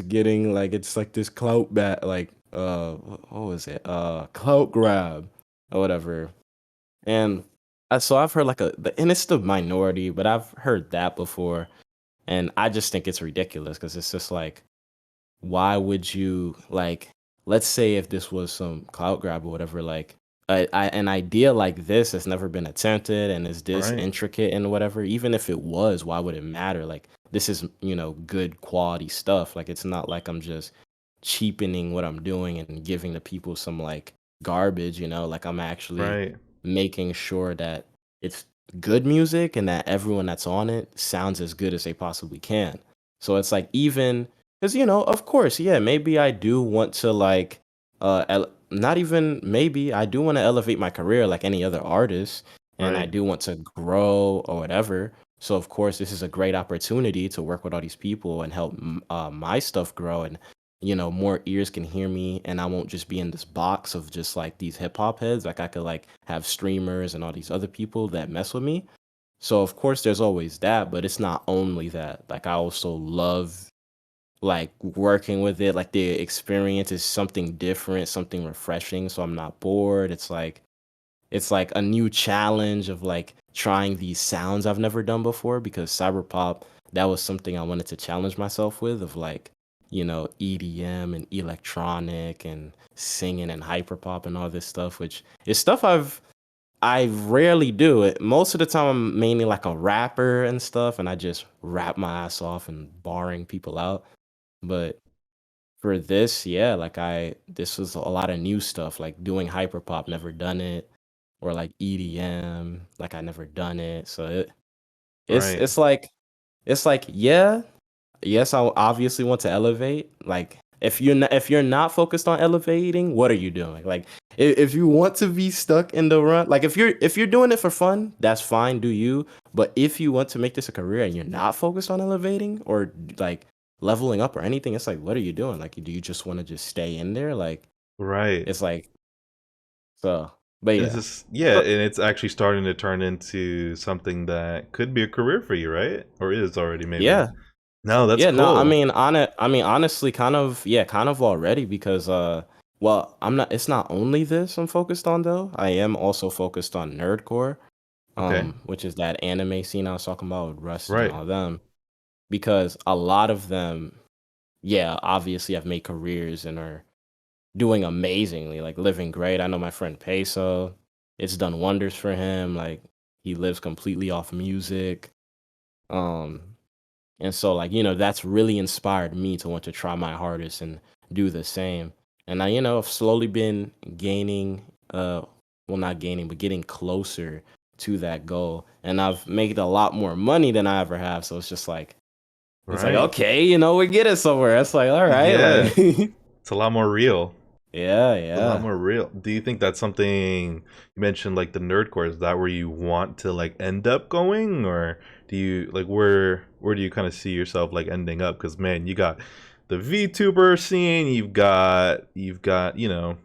D: getting like it's like this clout bat like what was it? Clout grab or whatever. And so I've heard like and it's the minority, but I've heard that before, and I just think it's ridiculous because it's just like, why would you like, let's say if this was some clout grab or whatever, like an idea like this has never been attempted and is this
A: Right.
D: intricate and whatever, even if it was, why would it matter? Like, this is, good quality stuff. Like, it's not like I'm just cheapening what I'm doing and giving the people some like garbage, like I'm actually
A: Right.
D: making sure that it's good music and that everyone that's on it sounds as good as they possibly can. So it's like, even because, of course, yeah, maybe I do want to like, not even maybe, I do want to elevate my career like any other artist, and I
A: Right.
D: do want to grow or whatever. So of course, this is a great opportunity to work with all these people and help my stuff grow, and more ears can hear me, and I won't just be in this box of just like these hip hop heads. Like, I could like have streamers and all these other people that mess with me. So of course, there's always that, but it's not only that. Like, I also love like working with it. Like, the experience is something different, something refreshing, so I'm not bored. It's like a new challenge of like trying these sounds I've never done before, because Cyberpop, that was something I wanted to challenge myself with, of like, EDM and electronic and singing and hyperpop and all this stuff, which is stuff I rarely do it. Most of the time I'm mainly like a rapper and stuff, and I just rap my ass off and barring people out. But for this, yeah, like this was a lot of new stuff, like doing hyperpop, never done it, or like EDM, like I never done it. So it's
A: Right.
D: it's like it's like yeah, yes, I obviously want to elevate. Like, if you're not focused on elevating, what are you doing? Like, if you want to be stuck in the run, like if you're doing it for fun, that's fine, do you? But if you want to make this a career and you're not focused on elevating or like leveling up or anything, it's like, what are you doing? Like, do you just want to just stay in there? Like,
A: Right.
D: it's like, so, but
A: And it's
D: yeah.
A: just, yeah,
D: So,
A: and it's actually starting to turn into something that could be a career for you, right? Or is already maybe.
D: yeah.
A: No, that's
D: Yeah, no, I
A: cool.
D: mean, honestly, kind of, yeah, kind of already, because well, it's not only this I'm focused on though. I am also focused on nerdcore,
A: Okay.
D: which is that anime scene I was talking about with Rusty and
A: Right.
D: all of them, because a lot of them, yeah, obviously have made careers and are doing amazingly, like living great. I know my friend Peso, it's done wonders for him. Like, he lives completely off music. Um, and so, like, that's really inspired me to want to try my hardest and do the same. And I've slowly been gaining, well, not gaining, but getting closer to that goal. And I've made a lot more money than I ever have. So it's like,
A: Right.
D: okay, we're getting somewhere. It's like, all right,
A: Yeah.
D: like,
A: It's a lot more real.
D: yeah,
A: A lot
D: yeah.
A: more real. Do you think that's something you mentioned, like the nerdcore? Is that where you want to like end up going, or do you like where do you kind of see yourself like ending up? Because man, you got the VTuber scene, you've got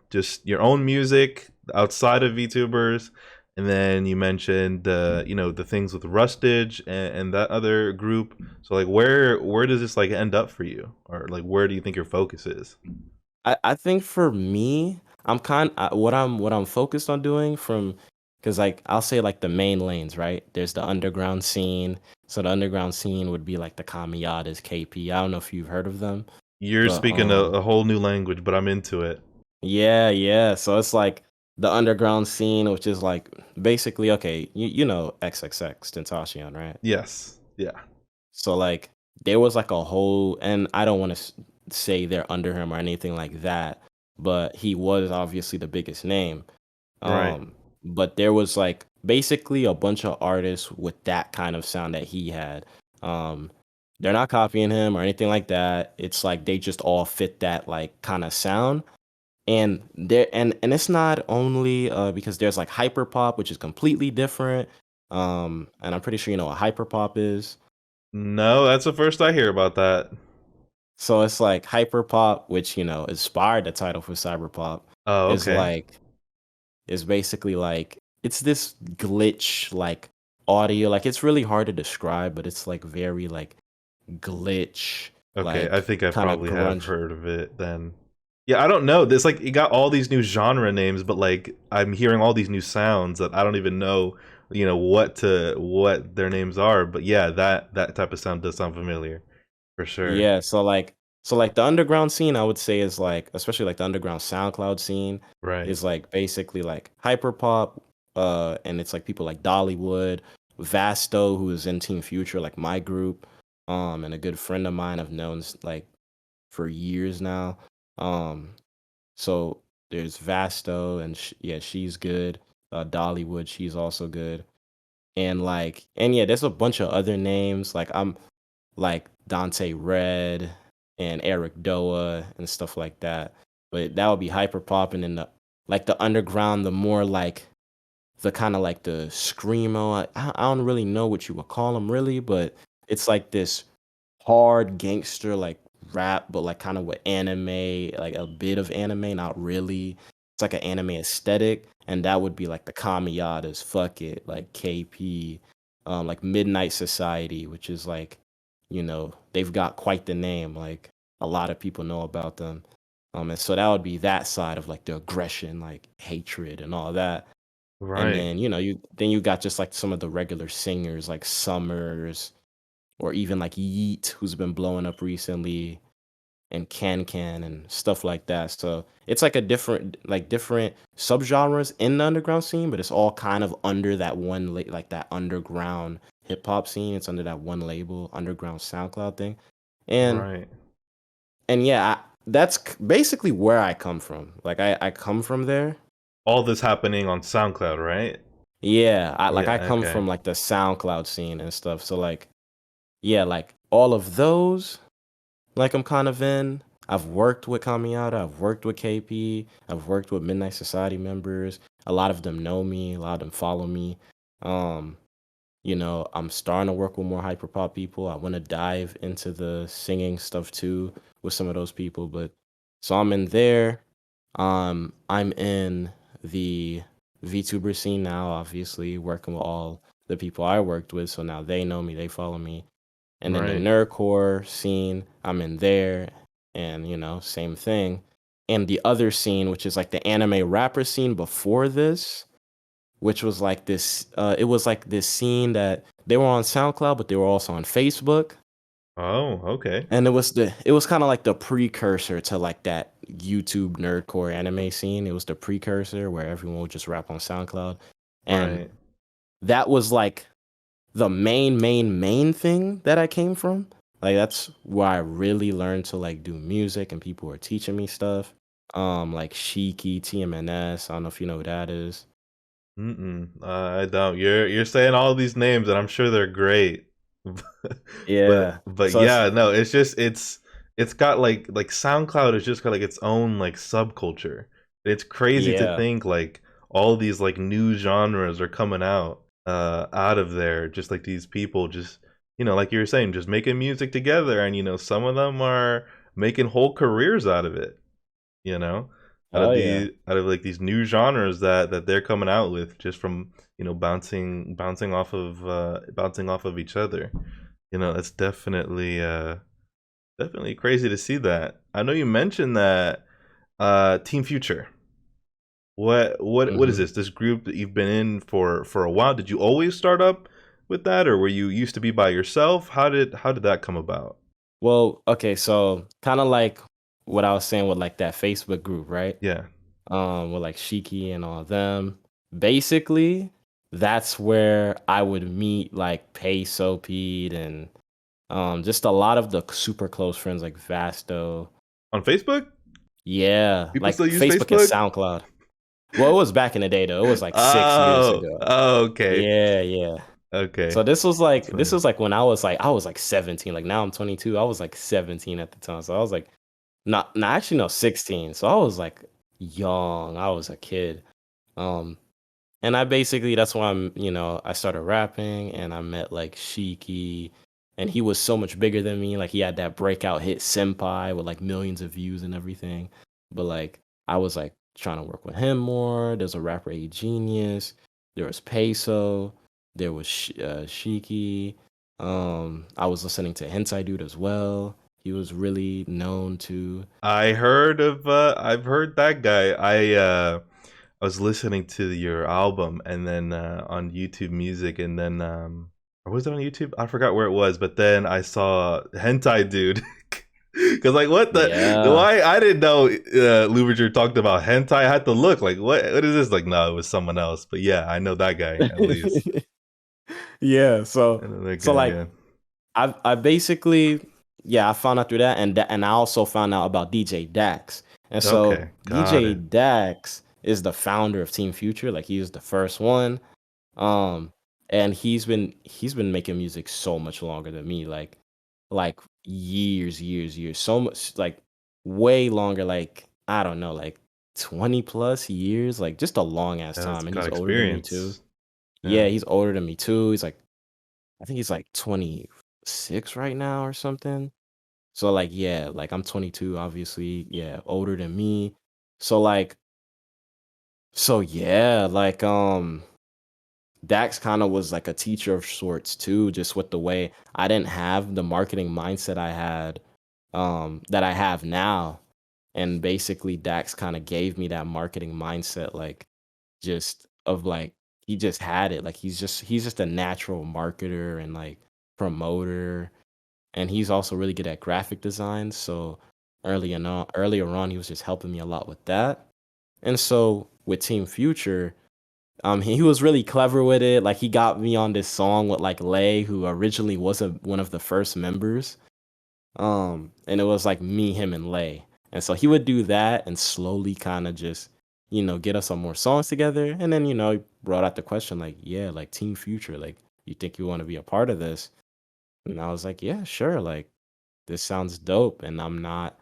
A: just your own music outside of VTubers, and then you mentioned the things with Rustage and that other group. So like where does this like end up for you, or like where do you think your focus is?
D: I think for me, what I'm focused on doing, because like I'll say like the main lanes, right? There's the underground scene. So the underground scene would be like the Kamiyadas, KP. I don't know if you've heard of them,
A: You're
D: but
A: speaking a whole new language, but I'm into it.
D: yeah, yeah. So it's like, the underground scene, which is like basically okay, you know XXX Tentacion, right?
A: Yes. Yeah.
D: So like there was like a whole, and I don't want to say they're under him or anything like that, but he was obviously the biggest name.
A: Right.
D: Um, but there was like basically a bunch of artists with that kind of sound that he had. Um, they're not copying him or anything like that. It's like they just all fit that like kind of sound. And it's not only because there's like hyperpop, which is completely different. And I'm pretty sure you know what hyperpop is.
A: No, that's the first I hear about that.
D: So it's like hyperpop, which you know inspired the title for cyberpop,
A: Oh,
D: is
A: okay.
D: like is basically like it's this glitch like audio. Like it's really hard to describe, but it's like very like glitch,
A: Okay, I
D: like
A: think I
D: kind of
A: probably have
D: grunge.
A: heard of it then. Yeah, I don't know. This like it got all these new genre names, but like I'm hearing all these new sounds that I don't even know, what their names are. But yeah, that type of sound does sound familiar for sure.
D: Yeah, so like the underground scene, I would say is like, especially like the underground SoundCloud scene,
A: Right.
D: is like basically like hyperpop, and it's like people like Dollywood, Vasto, who is in Team Future, like my group, and a good friend of mine I've known like for years now. Um, so there's Vasto, and yeah, she's good. Dollywood, she's also good, and yeah, there's a bunch of other names. Like I'm like Dante Red and Eric Doa and stuff like that. But that would be hyper pop, and then the underground, the more like the kind of like the screamo. I don't really know what you would call them really, but it's like this hard gangster like rap, but like kind of with anime, like a bit of anime, not really. It's like an anime aesthetic, and that would be like the Kamiyadas, Fuck It, like KP, like Midnight Society, which is like, they've got quite the name. Like a lot of people know about them. And so that would be that side of like the aggression, like hatred and all that. And
A: Right.
D: then, you got just like some of the regular singers like Summers or even like Yeet, who's been blowing up recently, and Can and stuff like that. So it's like a different subgenres in the underground scene, but it's all kind of under that one like that underground hip hop scene. It's under that one label, underground SoundCloud thing, and
A: Right.
D: and yeah, that's basically where I come from. Like I come from there.
A: All this happening on SoundCloud, right?
D: Yeah, I
A: Yeah,
D: come
A: okay.
D: from like the SoundCloud scene and stuff. So like yeah, like all of those. Like I'm kind of in. I've worked with Kamiata, I've worked with KP, I've worked with Midnight Society members. A lot of them know me, a lot of them follow me. Um, I'm starting to work with more hyperpop people. I want to dive into the singing stuff too with some of those people, but so I'm in there. I'm in the VTuber scene now, obviously, working with all the people I worked with, so now they know me, they follow me. And then the
A: Right.
D: nerdcore scene, I'm in there, and same thing. And the other scene, which is like the anime rapper scene before this, which was like this, it was like this scene that they were on SoundCloud, but they were also on Facebook.
A: Oh, okay.
D: And it was kind of like the precursor to like that YouTube nerdcore anime scene. It was the precursor where everyone would just rap on SoundCloud. And
A: Right.
D: that was like the main thing that I came from. Like that's where I really learned to like do music and people were teaching me stuff. Like Shiki, TMNS. I don't know if you know who that is.
A: Mm-mm. I don't. You're saying all these names, and I'm sure they're great. but
D: Yeah.
A: but
D: So it's
A: yeah, no, it's got like SoundCloud is just got like its own like subculture. It's crazy to
D: yeah.
A: think like all these like new genres are coming out of there. Just like these people, just like you were saying, just making music together, and some of them are making whole careers out of it you know
D: Oh yeah.
A: out of like these new genres that they're coming out with just from bouncing off of each other. It's definitely crazy to see that. I know you mentioned that Team Future. What is
D: hmm
A: this group that you've been in for a while? Did you always start up with that, or were you used to be by yourself? How did that come about?
D: Well, okay, so kind of like what I was saying with like that Facebook group, right?
A: Yeah.
D: with like Shiki and all of them. Basically, that's where I would meet like Peso Pete and just a lot of the super close friends like Vasto.
A: On Facebook?
D: Yeah,
A: People
D: like
A: still use
D: Facebook and
A: Facebook?
D: SoundCloud. Well, it was back in the day though. It was like 6 years
A: Oh,
D: ago.
A: oh, okay,
D: Yeah, yeah.
A: okay.
D: So this was
A: That's
D: like
A: funny.
D: when I was like 17. Like now I'm 22. I was like 17 at the time. So I was like not actually no 16. So I was like young. I was a kid. Um and I basically that's why I started rapping and I met like Shiki and he was so much bigger than me. Like he had that breakout hit Senpai with like millions of views and everything. But like I was like trying to work with him more. There's a rapper A Genius. There was Peso. There was Shiki. I was listening to Hentai Dude as well. He was really known to.
A: I've heard that guy. I was listening to your album and then on YouTube Music and then or was it on YouTube? I forgot where it was, but then I saw Hentai Dude. Cause like what the
D: Yeah.
A: why I didn't know Louverture talked about hentai. I had to look like what is this? Like no, it was someone else. But yeah, I know that guy at least.
D: Yeah. So
A: Another
D: so
A: guy,
D: like
A: yeah.
D: I basically I found out through that and I also found out about DJ Dax. And so
A: Okay, got
D: DJ
A: it.
D: Dax is the founder of Team Future. Like he was the first one. Um and he's been making music so much longer than me. Like years. So much like way longer, like I don't know, like 20 plus years, like just a long ass
A: Yeah, that's
D: time. And
A: got
D: he's older than me too.
A: experience.
D: Yeah,
A: Yeah.
D: he's older than me too. I think he's like 26 right now or something. So like yeah, like I'm 22 obviously. Yeah, older than me. So like yeah, like Dax kind of was like a teacher of sorts too, just with the way I didn't have the marketing mindset I had that I have now. And basically Dax kind of gave me that marketing mindset, like just of like he just had it. Like he's just a natural marketer and like promoter. And he's also really good at graphic design. So earlier on, he was just helping me a lot with that. And so with Team Future, he was really clever with it. Like he got me on this song with like Lay, who originally was one of the first members. And it was like me, him, and Lay. And so he would do that and slowly kind of just, get us some more songs together. And then, he brought out the question, like, yeah, like Team Future, like, you think you want to be a part of this? And I was like, yeah, sure. Like, this sounds dope. And I'm not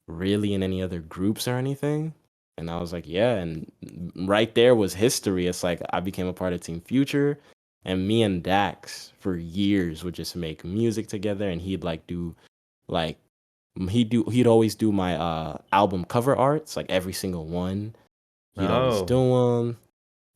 D: really in any other groups or anything. And I was like, yeah. And right there was history. It's like I became a part of Team Future. And me and Dax for years would just make music together. And he'd like do like he'd always do my album cover arts, like every single one. He'd always
A: Oh,
D: do them.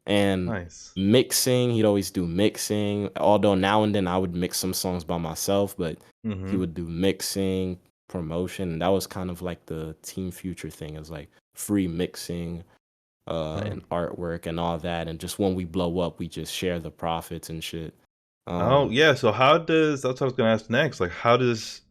D: And
A: nice.
D: mixing, he'd always do mixing. Although now and then I would mix some songs by myself, but he
A: Mm-hmm.
D: would do mixing, promotion, and that was kind of like the Team Future thing. It was like free mixing,
A: Oh.
D: and artwork and all that. And just when we blow up, we just share the profits and shit.
A: Oh
D: Um,
A: yeah, so how does that's what I was gonna ask next. Like how does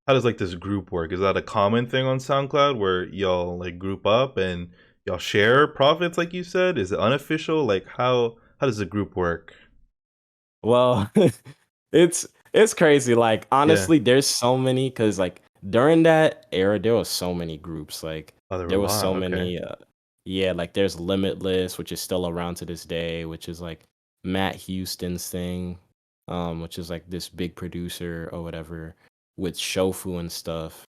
A: like this group work? Is that a common thing on SoundCloud where y'all like group up and y'all share profits like you said? Is it unofficial? Like how does the group work?
D: well, it's crazy. Like
A: Yeah.
D: honestly, there's so many because like during that era, there was so many groups. Like
A: Oh, there were a
D: there was
A: lot.
D: so
A: Okay.
D: many. Yeah, like there's Limitless, which is still around to this day, which is like Matt Houston's thing, which is like this big producer or whatever with Shofu and stuff.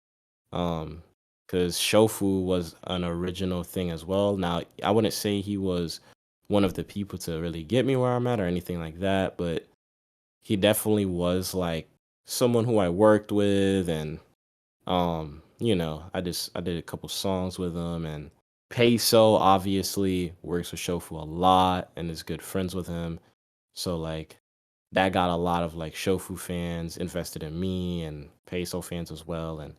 D: Um, because Shofu was an original thing as well. Now, I wouldn't say he was one of the people to really get me where I'm at or anything like that, but he definitely was like someone who I worked with and I did a couple songs with him and Peso obviously works with Shofu a lot and is good friends with him. So like that got a lot of like Shofu fans invested in me and Peso fans as well. And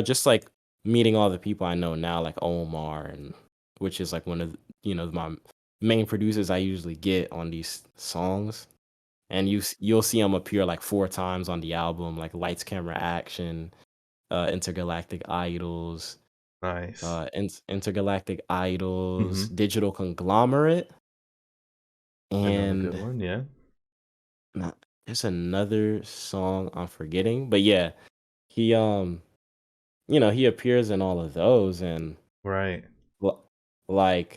D: just like meeting all the people I know now, like Omar, and which is like one of my main producers I usually get on these songs. And you'll see him appear like 4 times on the album, like Lights, Camera, Action, Intergalactic Idols.
A: Nice.
D: Intergalactic Idols,
A: Hmm.
D: Digital Conglomerate,
A: Another good
D: and
A: one. Yeah.
D: nah, there's another song I'm forgetting. But yeah, he he appears in all of those and
A: Right.
D: l- like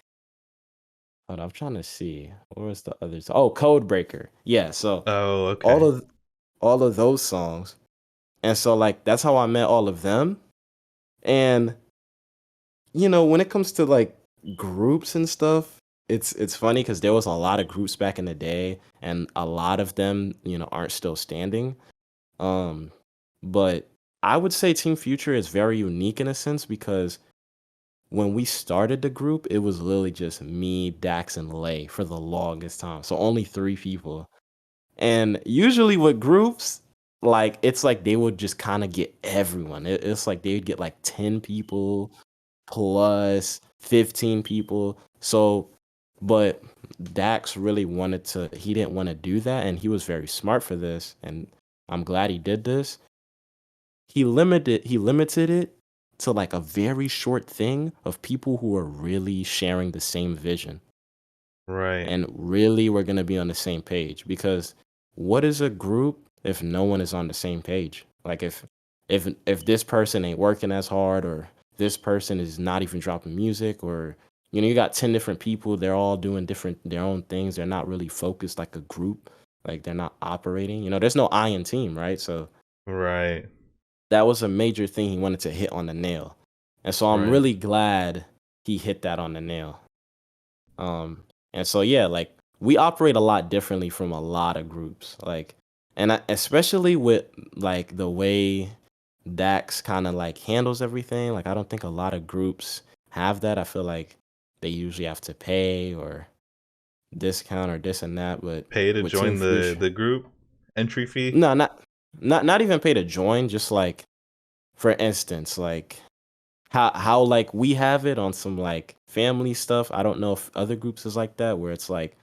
D: hold on, I'm trying to see. What was the others? Oh, Code Breaker. Yeah, so
A: Oh,
D: all
A: okay.
D: of all of those songs. And so like that's how I met all of them. And when it comes to like groups and stuff, it's funny because there was a lot of groups back in the day, and a lot of them, aren't still standing. Um, but I would say Team Future is very unique in a sense because when we started the group, it was literally just me, Dax, and Lay for the longest time. So only three people. And usually with groups, like it's like they would just kind of get everyone. It's like they would get like 10 people plus 15 people. So, but Dax really he didn't want to do that. And he was very smart for this. And I'm glad he did this. He limited it to like a very short thing of people who are really sharing the same vision
A: Right.
D: and really we're going to be on the same page because what is a group if no one is on the same page? Like if this person ain't working as hard or this person is not even dropping music or you got 10 different people, they're all doing different their own things, they're not really focused like a group, like they're not operating, there's no I in team, right? So
A: Right.
D: that was a major thing he wanted to hit on the nail. And so I'm
A: Right.
D: really glad he hit that on the nail. And so yeah, like we operate a lot differently from a lot of groups. Like, and especially with like the way Dax kind of like handles everything. Like, I don't think a lot of groups have that. I feel like they usually have to pay or discount or this and that. But
A: Pay to
D: with Team
A: join the
D: Future,
A: the group entry fee.
D: no, not even pay to join. Just like for instance, like how like we have it on some like family stuff. I don't know if other groups is like that where it's like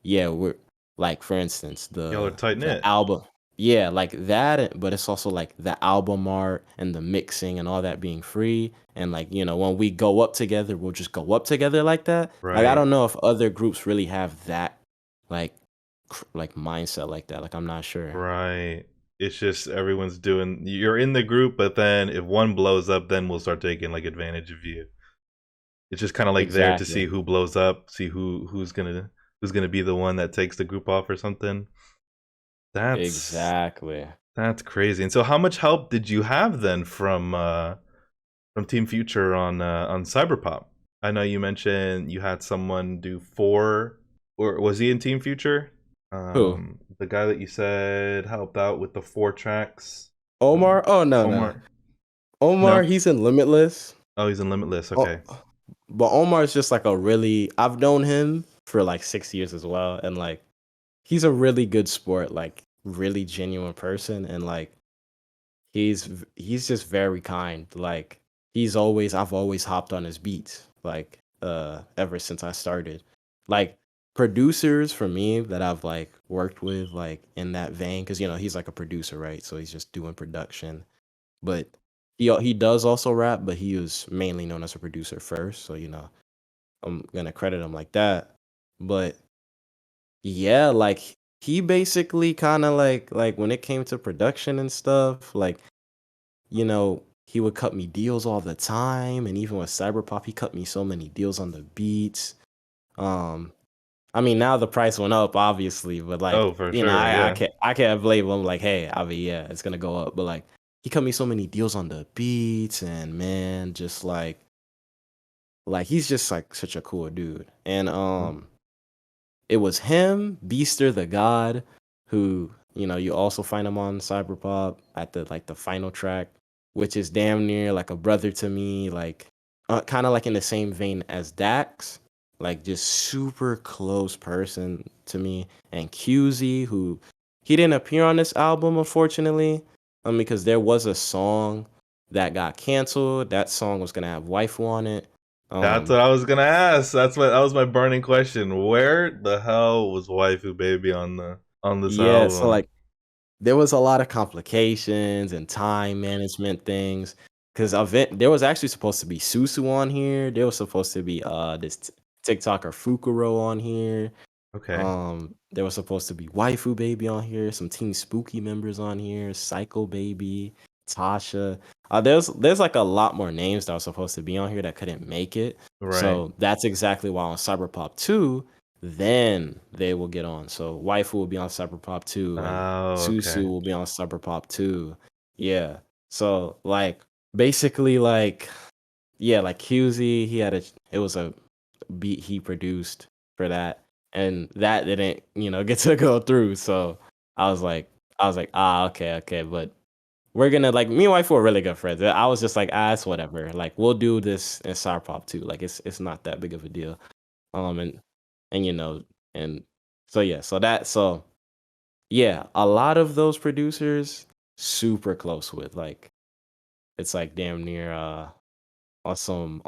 D: yeah, we're like for instance,
A: Y'all are tight
D: the
A: knit.
D: album. Yeah, like that, but it's also like the album art and the mixing and all that being free. And like, when we go up together, we'll just go up together like that. Like I
A: Right.
D: don't know if other groups really have that like like mindset like that. Like I'm not sure.
A: Right. It's just everyone's doing. You're in the group, but then if one blows up, then we'll start taking like advantage of you. It's just kind of like there to see
D: Exactly.
A: who blows up, see who's gonna be the one that takes the group off or something. That's
D: Exactly.
A: that's crazy. And so, how much help did you have then from Team Future on Cyberpop? I know you mentioned you had someone do four, or was he in Team Future?
D: Who?
A: The guy that you said helped out with the four tracks.
D: Omar? Oh no, no.
A: Omar.
D: Omar,
A: No.
D: he's in Limitless.
A: Oh, he's in Limitless.
D: Oh,
A: Okay.
D: but Omar is just like I've known him for like 6 years as well. And like, he's a really good sport, like really genuine person. And like, he's just very kind. Like I've always hopped on his beats, like, ever since I started. Like, producers for me that I've like worked with, like in that vein, because he's like a producer, right? So he's just doing production. But he does also rap, but he was mainly known as a producer first. So I'm gonna credit him like that. But yeah, like he basically kind of like when it came to production and stuff, like he would cut me deals all the time, and even with Cyberpop, he cut me so many deals on the beats. Um, I mean, now the price went up, obviously, but like
A: Oh, for sure.
D: I
A: Yeah.
D: can't blame him. Like, hey, I mean, yeah, it's gonna go up, but like he cut me so many deals on the beats, and man, just like he's just like such a cool dude. And
A: Mhm.
D: it was him, Beaster the God, who you also find him on Cyberpop at the final track, which is damn near like a brother to me, like kind of like in the same vein as Dax, like just super close person to me. And QZ, who he didn't appear on this album unfortunately, because there was a song that got canceled. That song was gonna have waifu on it.
A: That's
D: Um,
A: what I was gonna ask. That was my burning question. Where the hell was Waifu Baby on this
D: yeah, so
A: album?
D: like there was a lot of complications and time management things because event there was actually supposed to be Susu on here. There was supposed to be this TikToker Fukuro on here.
A: Okay.
D: There was supposed to be Waifu Baby on here, some Team Spooky members on here, Psycho Baby, Tasha. There's like a lot more names that were supposed to be on here that couldn't make it.
A: Right.
D: So that's exactly why on Cyberpop 2, then they will get on. So Waifu will be on Cyberpop 2 and
A: Oh,
D: Susu
A: okay.
D: will be on Cyberpop 2. Yeah. So like basically like yeah, like QZ, it was a beat he produced for that, and that didn't, get to go through. So I was like, ah, okay, but we're gonna like me and wife were really good friends. I was just like, ah, it's whatever. Like we'll do this in Cyberpop too. Like it's not that big of a deal. And and you know and so yeah, so yeah, a lot of those producers super close with like it's like damn near on some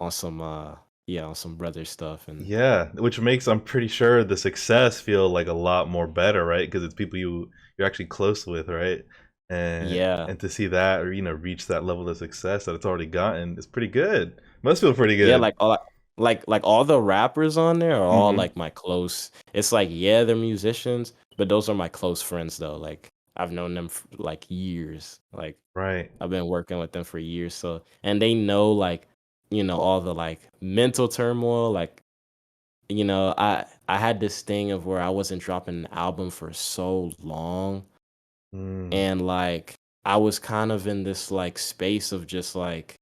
D: brother stuff and
A: Yeah, which makes, I'm pretty sure, the success feel like a lot more better, right? Because it's people you're actually close with, right?
D: yeah.
A: And to see that, or reach that level of success that it's already gotten, is pretty good. Must feel pretty
D: Yeah,
A: good.
D: like all the rappers on there are all
A: Hmm.
D: like my close. It's like yeah, they're musicians, but those are my close friends though. Like I've known them for like years. Like
A: Right.
D: I've been working with them for years. So and they know like all the like mental turmoil. Like I had this thing of where I wasn't dropping an album for so long,
A: Mm.
D: and like I was kind of in this like space of just like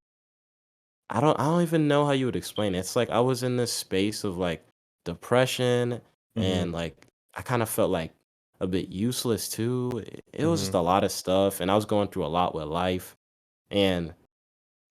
D: I don't even know how you would explain it. It's like I was in this space of like depression
A: Hmm.
D: and like I kind of felt like a bit useless too. It was just
A: Hmm.
D: a lot of stuff and I was going through a lot with life and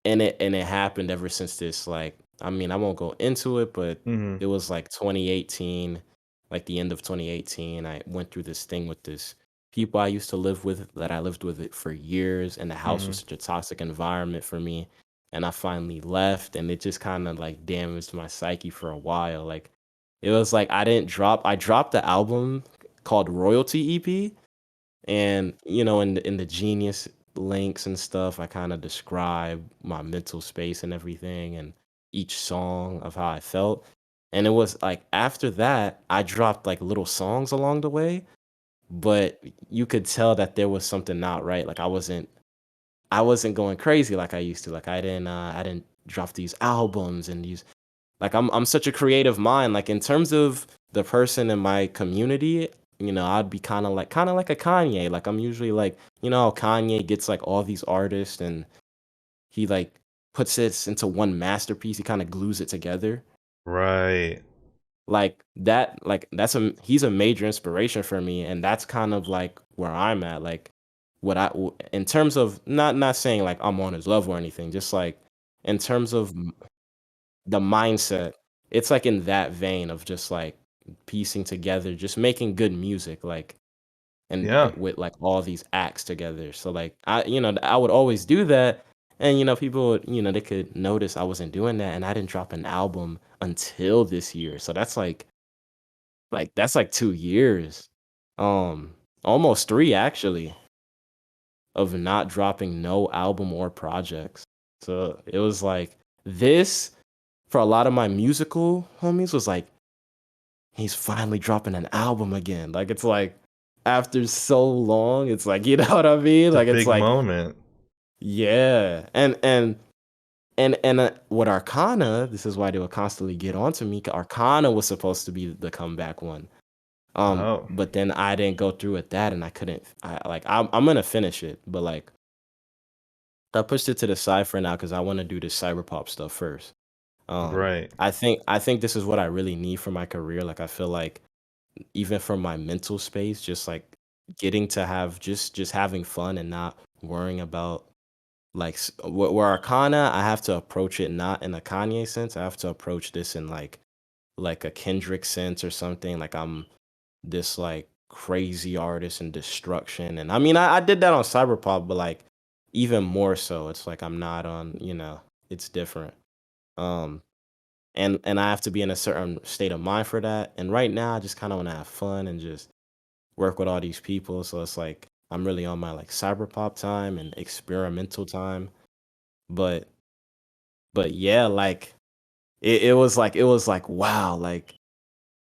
D: and it happened ever since this like I mean, I won't go into it, but
A: Hmm.
D: it was like 2018, like the end of 2018. I went through this thing with this people I used to live with that I lived with it for years and the house was
A: Hmm.
D: such a toxic environment for me and I finally left and it just kind of like damaged my psyche for a while. Like it was like I dropped the album called Royalty EP and in the Genius links and stuff, I kind of describe my mental space and everything, and each song of how I felt. And it was like after that, I dropped like little songs along the way, but you could tell that there was something not right. Like I wasn't going crazy like I used to. Like I didn't drop these albums and these like I'm such a creative mind. Like in terms of the person in my community, I'd be kind of like a Kanye. Like I'm usually like, how Kanye gets like all these artists and he like puts it into one masterpiece. He kind of glues it together.
A: Right.
D: Like that, like he's a major inspiration for me, and that's kind of like where I'm at. Like in terms of not saying like I'm on his level or anything, just like in terms of the mindset, it's like in that vein of just like piecing together, just making good music, like and
A: Yeah.
D: with like all these acts together. So like I would always do that, and people would they could notice I wasn't doing that, and I didn't drop an album until this year. So that's like 2 years, almost three actually, of not dropping no album or projects. So it was like this for a lot of my musical homies was like, he's finally dropping an album again. Like it's like after so long, it's like what I mean?
A: It's a
D: Like it's
A: big
D: like,
A: moment.
D: yeah. And with Arcana, this is why they would constantly get onto me. 'Cause Arcana was supposed to be the comeback one.
A: Oh.
D: But then I didn't go through with that and I couldn't I'm gonna finish it, but like I pushed it to the side for now because I want to do this cyberpop stuff first. Um,
A: Right.
D: I think this is what I really need for my career. Like I feel like even for my mental space, just like getting to have just having fun and not worrying about like where Arcana, I have to approach it not in a Kanye sense. I have to approach this in like a Kendrick sense or something. Like I'm this like crazy artist and destruction. And I mean I did that on Cyberpop, but like even more so, it's like I'm not on, it's different. Um and I have to be in a certain state of mind for that. And right now, I just kind of want to have fun and just work with all these people. So it's like I'm really on my like cyber pop time and experimental time. But yeah, like it was like wow, like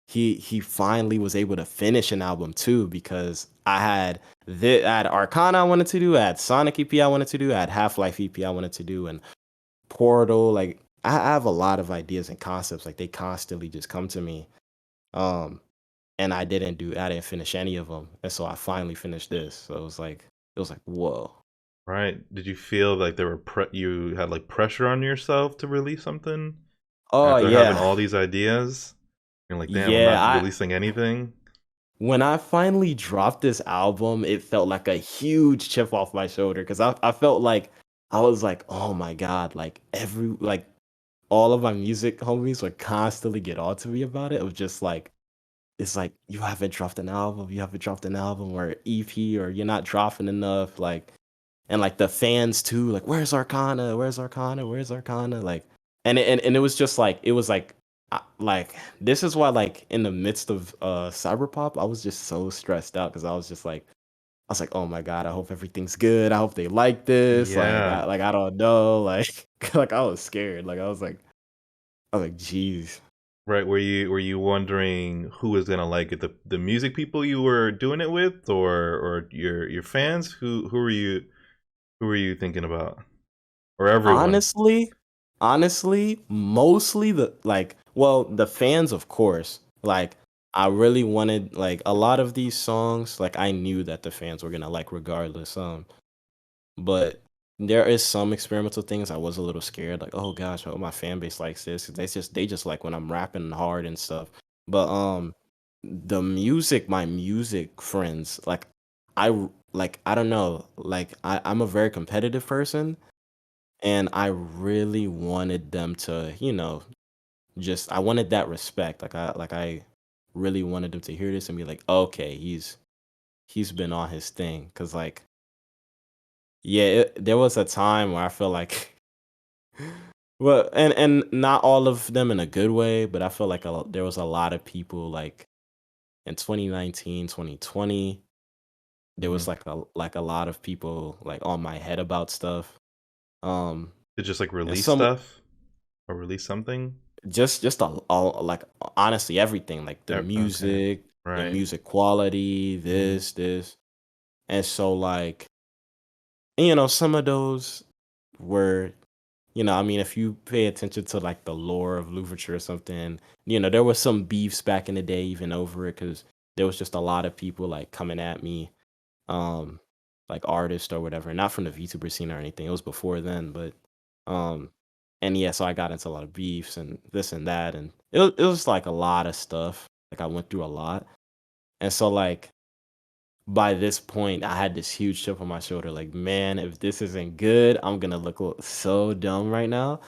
D: he finally was able to finish an album too because I had Arcana I wanted to do, I had Sonic EP I wanted to do, I had Half Life EP I wanted to do, and Portal. Like I have a lot of ideas and concepts. Like they constantly just come to me. Um, and I didn't finish any of them, and so I finally finished this. So it was like whoa.
A: Right? Did you feel like you had like pressure on yourself to release something
D: Oh
A: after having
D: yeah,
A: all these ideas? You're like, damn, I'm
D: yeah.
A: not
D: I
A: releasing anything.
D: When I finally dropped this album, it felt like a huge chip off my shoulder because I felt like I was like, oh my god, like all of my music homies would constantly get on to me about it. It was just like it's like you haven't dropped an album, you haven't dropped an album or EP, or you're not dropping enough. Like, and like the fans too, like, where's Arcana? Where's Arcana? Where's Arcana? Like, and it was just like, it was like this is why, like, in the midst of Cyberpop, I was just so stressed out because I was like, oh my God, I hope everything's good. I hope they like this.
A: Yeah.
D: Like I don't know. Like, like I was scared. Like I was like, geez.
A: Right. Were you wondering who was gonna like it? The music people you were doing it with, or your fans? Who were you thinking about? Or everyone?
D: Honestly, honestly, mostly well, the fans, of course. Like, I really wanted like a lot of these songs, like I knew that the fans were gonna like regardless. But there is some experimental things I was a little scared, like, oh gosh, I hope my fan base likes this. They just like when I'm rapping hard and stuff. But my music friends, like I don't know, like I'm a very competitive person, and I really wanted them to, just I wanted that respect. Like I really wanted them to hear this and be like, okay, he's been on his thing. Cause like, yeah, there was a time where I feel like, well, and not all of them in a good way, but I feel like there was a lot of people like in 2019, 2020. There
A: Hmm.
D: was like a lot of people like on my head about stuff. Um,
A: To just like
D: and
A: release
D: some
A: stuff or release something?
D: just like honestly everything, like
A: Okay.
D: the
A: Right.
D: music quality,
A: Hmm.
D: this, and so like, some of those were, I mean, if you pay attention to like the lore of Louverture or something, there was some beefs back in the day even over it because there was just a lot of people like coming at me, um, like artists or whatever, not from the VTuber scene or anything. It was before then, but um, and yeah, so I got into a lot of beefs and this and that, and it was like a lot of stuff. Like I went through a lot, and so like by this point, I had this huge chip on my shoulder. Like, man, if this isn't good, I'm gonna look so dumb right now.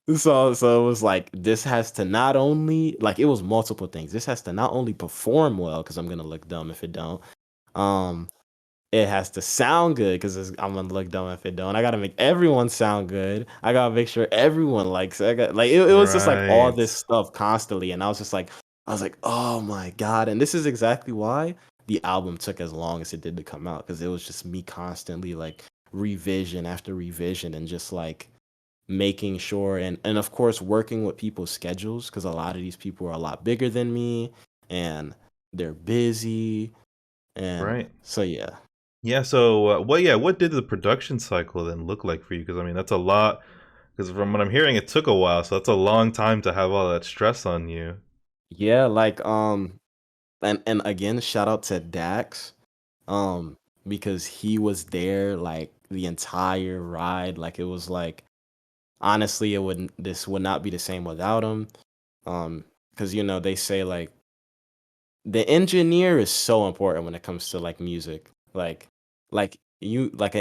D: So it was like this has to not only like it was multiple things. This has to not only perform well because I'm gonna look dumb if it don't. Um, it has to sound good because I'm gonna look dumb if it don't. I gotta make everyone sound good. I gotta make sure everyone likes it. It was just like all
A: Right.
D: this stuff constantly, and I was like, oh my god! And this is exactly why the album took as long as it did to come out because it was just me constantly like revision after revision and just like making sure, and of course working with people's schedules because a lot of these people are a lot bigger than me and they're busy, and
A: Right.
D: so yeah.
A: Yeah. So, what did the production cycle then look like for you? Because I mean, that's a lot. Because from what I'm hearing, it took a while. So that's a long time to have all that stress on you.
D: Yeah, like and again, shout out to Dax. Um, because he was there like the entire ride. Like it was like honestly, it wouldn't this would not be the same without him. Because they say like the engineer is so important when it comes to like music. Like an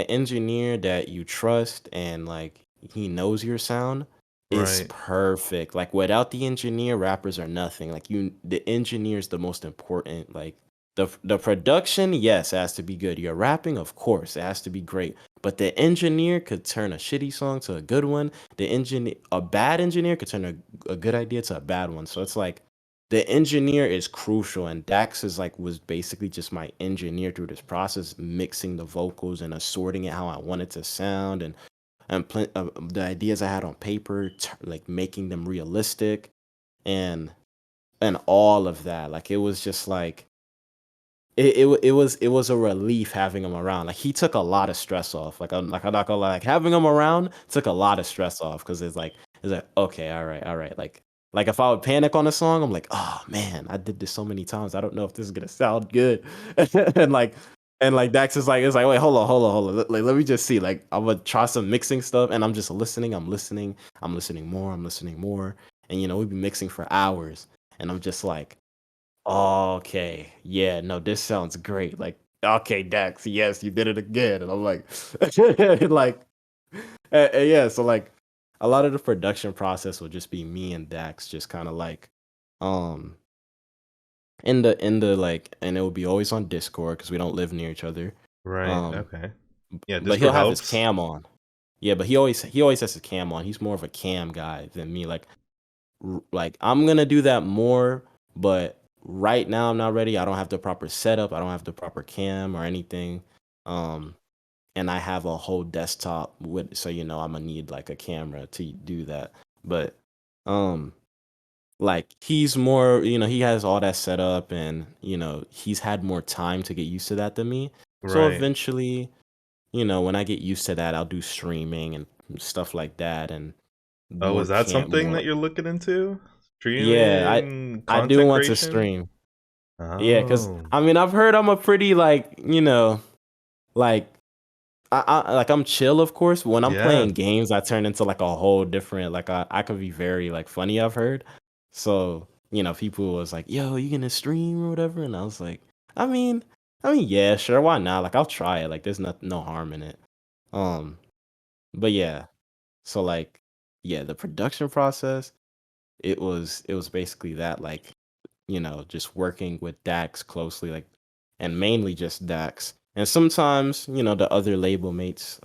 D: engineer that you trust and like he knows your sound is
A: Right.
D: perfect. Like without the engineer, rappers are nothing. Like the engineer is the most important. Like the production, yes, it has to be good. Your rapping, of course, it has to be great. But the engineer could turn a shitty song to a good one. A bad engineer could turn a good idea to a bad one. So it's like the engineer is crucial, and Dax is like was basically just my engineer through this process, mixing the vocals and assorting it how I want it to sound, and the ideas I had on paper, like making them realistic, and all of that. Like it was just like it was a relief having him around. Like he took a lot of stress off. I'm not gonna lie, like having him around took a lot of stress off because it's like okay, all right. Like if I would panic on a song, I'm like, oh man, I did this so many times. I don't know if this is gonna sound good. and like Dax is like, it's like, wait, hold on. Like let me just see. Like I'm gonna try some mixing stuff, and I'm just listening. I'm listening more. I'm listening more. And we'd be mixing for hours, and I'm just like, okay, yeah, no, this sounds great. Like, okay, Dax, yes, you did it again. And I'm like, like, yeah. So like, a lot of the production process will just be me and Dax, just kind of like, um, in the like, and it will be always on Discord because we don't live near each other.
A: Right.
D: Um,
A: Okay. Yeah,
D: but he'll
A: Discord
D: have his
A: helps.
D: cam on. Yeah, but he always has his cam on. He's more of a cam guy than me. Like I'm gonna do that more, but right now I'm not ready. I don't have the proper setup. I don't have the proper cam or anything. Um, and I have a whole desktop with, so I'm gonna need like a camera to do that. But um, like he's more, he has all that set up, and he's had more time to get used to that than me. So
A: Right.
D: eventually, when I get used to that, I'll do streaming and stuff like that, and
A: Oh,
D: more
A: is that
D: camp
A: something
D: more.
A: that you're looking into?
D: Yeah,
A: Streaming,
D: I do
A: content
D: want to
A: creation?
D: stream. Yeah, because
A: Oh,
D: I mean, I've heard I'm a pretty like, like like I'm chill, of course. But when I'm
A: yeah.
D: playing games, I turn into like a whole different. Like I could be very like funny. I've heard. So people was like, "Yo, you gonna stream or whatever?" And I was like, I mean, yeah, sure, why not? Like I'll try it. Like there's no harm in it. Um, but yeah, so like, yeah, the production process. It was basically that, like, just working with Dax closely, like, and mainly just Dax. And sometimes, the other label mates,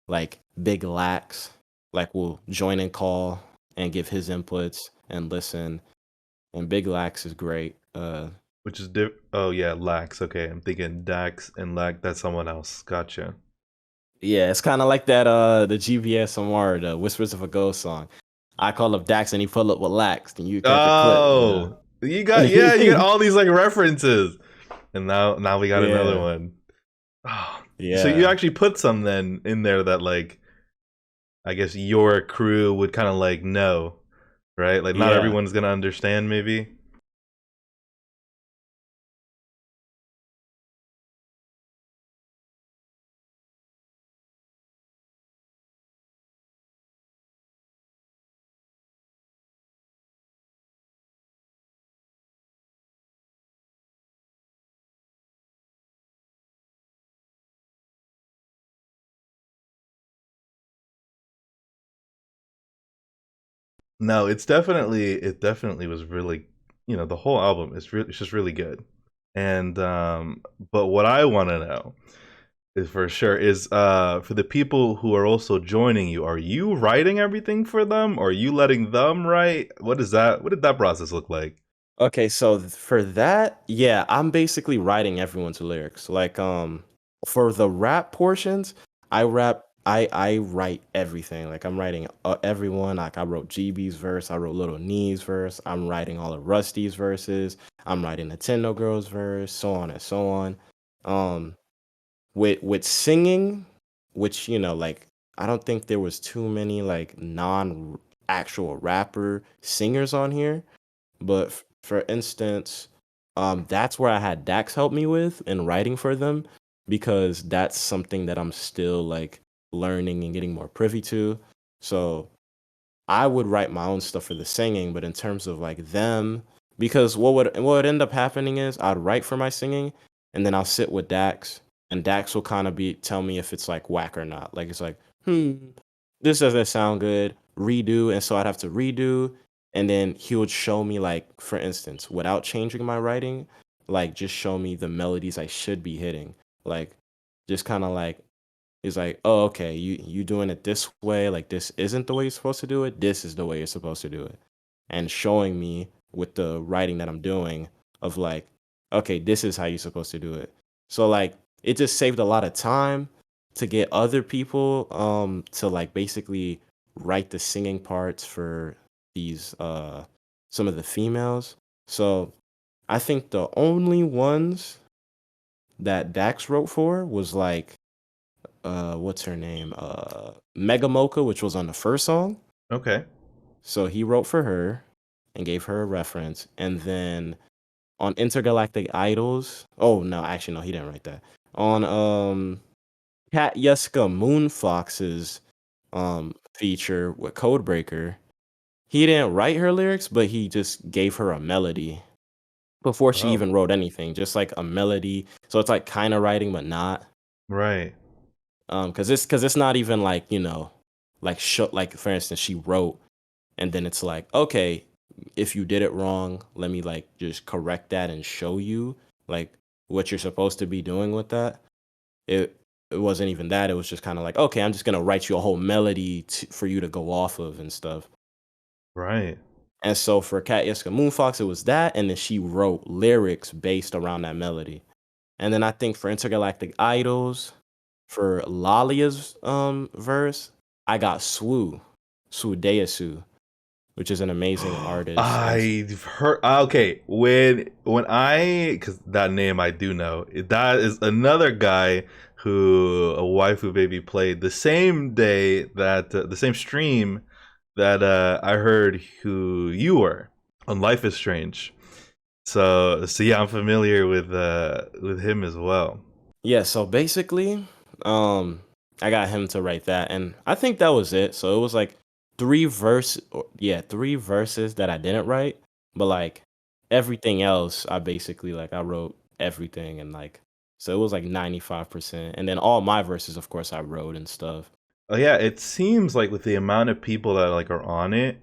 D: like Big Lax, like will join and call and give his inputs and listen. And Big Lax is great.
A: Which is oh yeah, Lax. Okay, I'm thinking Dax and Lax. That's someone else. Gotcha.
D: Yeah, it's kind of like that, the GBS Amar, the Whispers of a Ghost song. I call up Dax and he pull up with Lax, and you catch a clip,
A: Oh, you got all these like references, and now we got another
D: Yeah,
A: one. Oh, so you
D: yeah,
A: actually put some then in there that like I guess your crew would kind of like know, right? Like not
D: yeah.
A: everyone's gonna understand maybe. No, it definitely was really, the whole album is really it's just really good. And but what I want to know is for sure is for the people who are also joining you, are you writing everything for them or are you letting them write? What did that process look like?
D: Okay, so for that, yeah, I'm basically writing everyone's lyrics. Like, for the rap portions, I write everything. Like, I'm writing everyone. Like, I wrote GB's verse, I wrote Little Knee's verse, I'm writing all of Rusty's verses, I'm writing Nintendo Girl's verse, so on and so on. Um, with singing, which like I don't think there was too many like non actual rapper singers on here, but for instance, that's where I had Dax help me with in writing for them, because that's something that I'm still like learning and getting more privy to. So I would write my own stuff for the singing, but in terms of like them, because what would end up happening is I'd write for my singing, and then I'll sit with Dax, and Dax will kind of be tell me if it's like whack or not. Like it's like, this doesn't sound good. Redo, and so I'd have to redo, and then he would show me, like, for instance, without changing my writing, like just show me the melodies I should be hitting, like just kind of like, it's like, oh, okay, you doing it this way, like this isn't the way you're supposed to do it. This is the way you're supposed to do it, and showing me with the writing that I'm doing of like, okay, this is how you're supposed to do it. So like, it just saved a lot of time to get other people to like basically write the singing parts for these some of the females. So I think the only ones that Dax wrote for was like what's her name? Mega Mocha, which was on the first song.
A: Okay.
D: So he wrote for her and gave her a reference. And then on Intergalactic Idols, oh no, actually no, he didn't write that. On Cat Yeska Moonfox's feature with Codebreaker, he didn't write her lyrics, but he just gave her a melody before she
A: Oh,
D: even wrote anything, just like a melody. So it's like kind of writing, but not.
A: right.
D: Because it's not even like like like for instance, she wrote, and then it's like, okay, if you did it wrong, let me like just correct that and show you like what you're supposed to be doing with that. It wasn't even that. It was just kind of like, okay, I'm just gonna write you a whole melody for you to go off of and stuff.
A: Right.
D: And so for Cat Yeska Moonfox, it was that, and then she wrote lyrics based around that melody. And then I think for Intergalactic Idols, for Lalia's verse, I got Deasu, which is an amazing artist. And
A: I've heard. Okay, when I, because that name I do know. That is another guy who a waifu baby played the same day that the same stream that I heard who you were on Life is Strange. So yeah, I'm familiar with him as well.
D: yeah, so basically, I got him to write that, and I think that was it. So it was like three verses that I didn't write, but like everything else, I basically like I wrote everything, and like so it was like 95%, and then all my verses, of course, I wrote and stuff.
A: Oh yeah, it seems like with the amount of people that like are on it,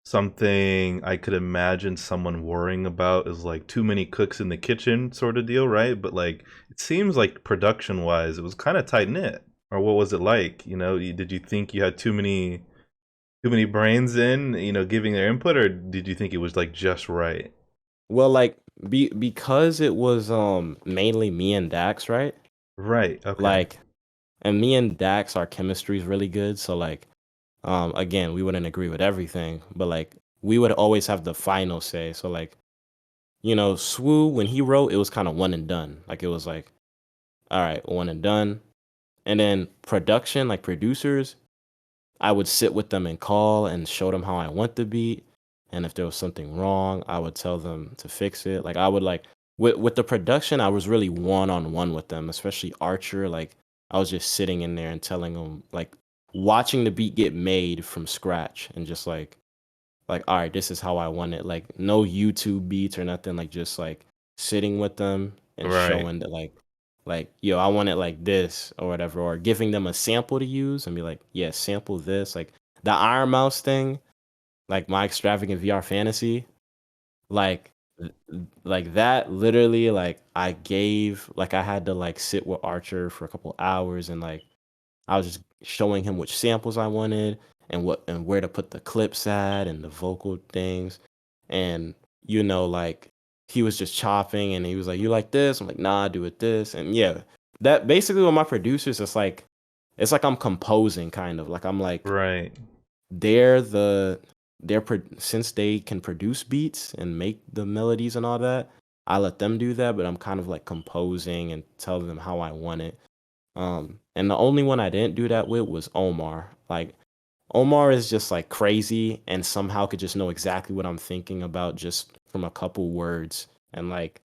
A: something I could imagine someone worrying about is like too many cooks in the kitchen sort of deal, right? But like it seems like production wise, it was kind of tight knit. Or what was it like? Did you think you had too many brains in, giving their input, or did you think it was like just right?
D: Well, like because it was mainly me and Dax, right?
A: Right. Okay.
D: Like, and me and Dax, our chemistry is really good. So like, again, we wouldn't agree with everything, but like we would always have the final say. So like, Swoo, when he wrote, it was kind of one and done. Like it was like, all right, one and done. And then production, like producers, I would sit with them and call and show them how I want the beat. And if there was something wrong, I would tell them to fix it. Like I would like with the production, I was really one on one with them, especially Archer. Like I was just sitting in there and telling them, like watching the beat get made from scratch and just like all right, this is how I want it. Like no YouTube beats or nothing. Like just like sitting with them and
A: Right.
D: showing that like yo, I want it like this or whatever, or giving them a sample to use and be like, yeah, sample this. Like the Iron Mouse thing, like my extravagant VR fantasy, like like that literally like I had to like sit with Archer for a couple hours and like I was just showing him which samples I wanted and what and where to put the clips at and the vocal things. And like he was just chopping and he was like, "You like this?" I'm like, "Nah, do it this." And yeah, that basically with my producers, it's like I'm composing kind of. Like I'm like
A: Right.
D: they're the since they can produce beats and make the melodies and all that, I let them do that, but I'm kind of like composing and telling them how I want it. And the only one I didn't do that with was Omar. Like Omar is just like crazy and somehow could just know exactly what I'm thinking about just from a couple words and like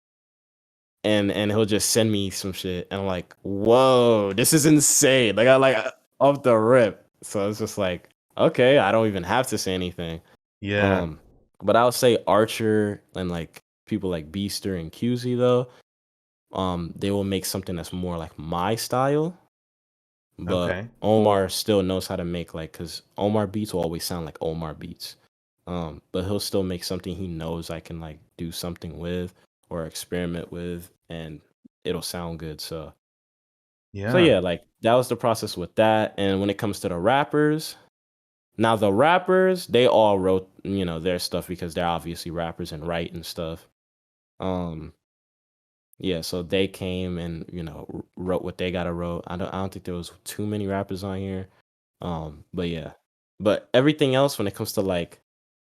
D: and he'll just send me some shit and I'm like, "Whoa, this is insane." Like I like off the rip. So it's just like, "Okay, I don't even have to say anything."
A: Yeah.
D: Um but I would say Archer and like people like Beaster and QZ though, they will make something that's more like my style. But
A: Okay.
D: Omar still knows how to make like because Omar beats will always sound like Omar beats. But he'll still make something he knows I can like do something with or experiment with and it'll sound good. So
A: Yeah.
D: yeah, like that was the process with that. And when it comes to the rappers, now the rappers, they all wrote, their stuff because they're obviously rappers and write and stuff. Um Yeah, so they came and wrote what they gotta wrote. I don't think there was too many rappers on here. But yeah, but everything else when it comes to like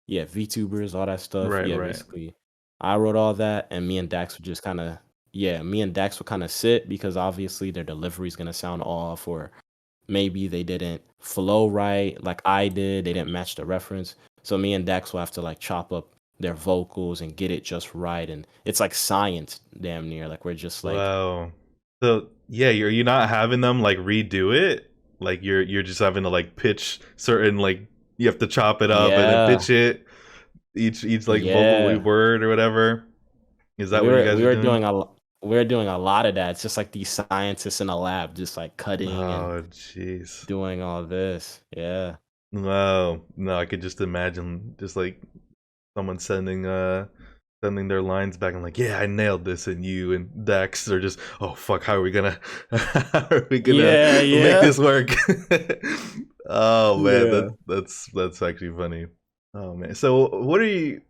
D: yeah VTubers, all that stuff.
A: Right,
D: Yeah,
A: right.
D: basically I wrote all that, and me and Dax would just kind of me and Dax would kind of sit because obviously their delivery is gonna sound off, or maybe they didn't flow right like I did. They didn't match the reference. So me and Dax will have to like chop up their vocals and get it just right. And it's like science damn near. Like we're just like,
A: Wow. So yeah, you're not having them like redo it. Like you're just having to like pitch certain like you have to chop it up and then
D: yeah,
A: pitch it each like vocal
D: yeah.
A: word or whatever. Is that
D: We
A: what you
D: were
A: guys
D: we
A: are
D: were
A: doing?
D: doing we were doing a lot of that. It's just like these scientists in a lab just like cutting and
A: Oh jeez.
D: doing all this. Yeah.
A: No, no, I could just imagine just like someone sending their lines back and like, yeah, I nailed this, and you and Dex are just, oh fuck, how are we gonna how are we gonna
D: Yeah,
A: make
D: yeah.
A: this work? Oh man,
D: Yeah.
A: that's actually funny. Oh man. So what are you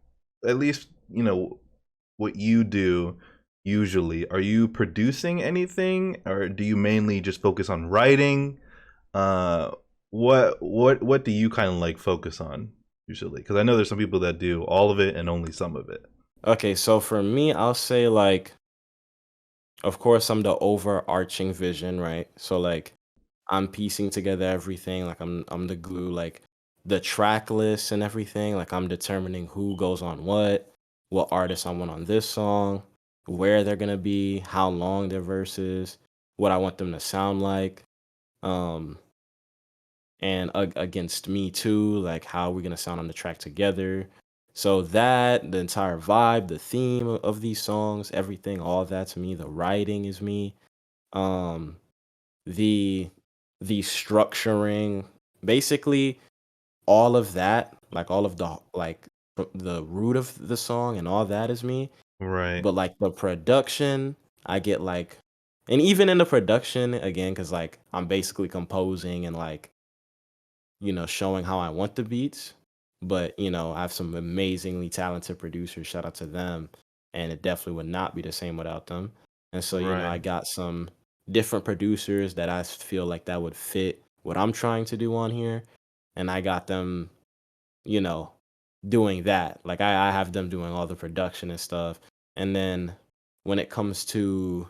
A: at least, what you do usually? Are you producing anything or do you mainly just focus on writing? Uh what do you kind of like focus on usually? Because I know there's some people that do all of it and only some of it.
D: Okay, so for me, I'll say like, of course, I'm the overarching vision, right? So like, I'm piecing together everything. Like I'm the glue. Like the track list and everything. Like I'm determining who goes on what artists I want on this song, where they're gonna be, how long their verses, what I want them to sound like. Um, and against me too, like how we're gonna sound on the track together. So that the entire vibe, the theme of these songs, everything, all that to me, the writing is me. Um, the the structuring, basically all of that, like all of the like the root of the song and all that is me.
A: Right.
D: But like the production, I get like, and even in the production again, because like I'm basically composing and like showing how I want the beats. But, I have some amazingly talented producers. Shout out to them. And it definitely would not be the same without them. And so, I
A: Right.
D: got some different producers that I feel like that would fit what I'm trying to do on here. And I got them, you know, doing that. Like I have them doing all the production and stuff. And then when it comes to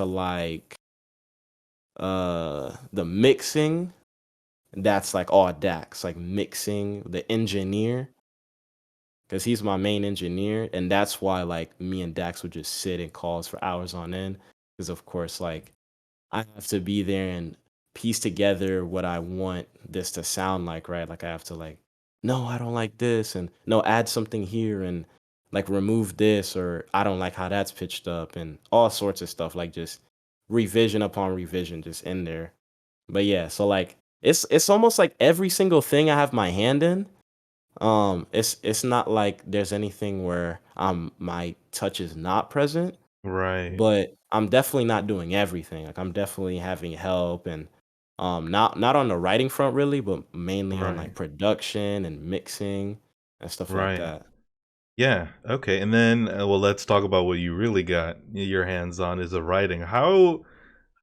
D: like the mixing, that's like all Dax, like mixing the engineer, because he's my main engineer, and that's why like me and Dax would just sit in calls for hours on end. Because of course, like I have to be there and piece together what I want this to sound like, right? Like I have to like, no, I don't like this, and no, add something here, and like remove this, or I don't like how that's pitched up, and all sorts of stuff, like just revision upon revision, just in there. But yeah, so like it's almost like every single thing I have my hand in. It's not like there's anything where my touch is not present,
A: Right.
D: but I'm definitely not doing everything. Like I'm definitely having help, and not on the writing front really, but mainly on like
A: Right.
D: production and mixing and stuff like
A: Right.
D: that.
A: Yeah. Okay. And then, well, let's talk about what you really got your hands on is the writing. How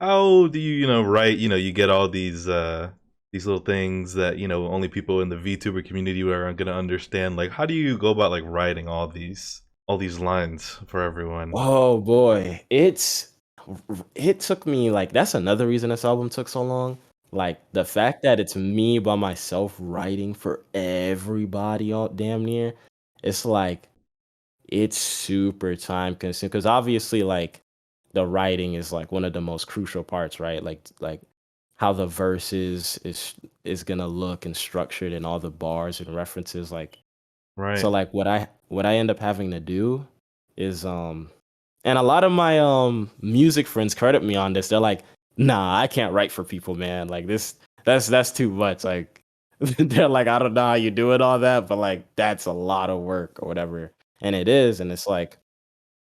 A: do you write? You get all these little things that only people in the VTuber community are gonna understand. Like, how do you go about like writing all these lines for everyone?
D: Oh boy, it took me like that's another reason this album took so long. Like the fact that it's me by myself writing for everybody all damn near. It's like it's super time consuming because obviously like the writing is like one of the most crucial parts, right? Like how the verses is gonna look and structured and all the bars and references. Like so
A: Right.
D: like what I end up having to do is and a lot of my music friends credit me on this. They're like, "Nah, I can't write for people, man. Like this that's too much." Like they're like, "I don't know how you do it all that, but like that's a lot of work or whatever." And it is, and it's like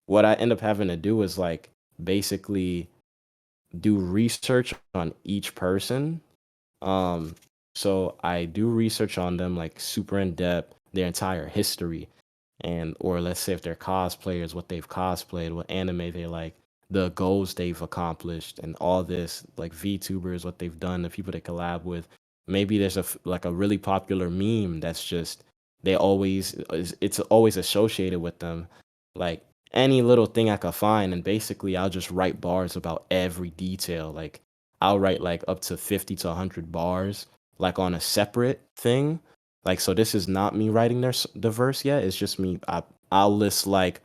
D: what I end up having to do is like basically do research on each person. Um so I do research on them like super in depth, their entire history. and or let's say if they're cosplayers, what they've cosplayed, what anime they like, the goals they've accomplished, and all this like VTubers, what they've done, the people they collab with. Maybe there's like a really popular meme that's just it's always associated with them, like any little thing I could find, and basically I'll just write bars about every detail. Like I'll write like up to 50 to 100 bars, like on a separate thing. Like, so this is not me writing the verse yet. It's just me. I'll list like,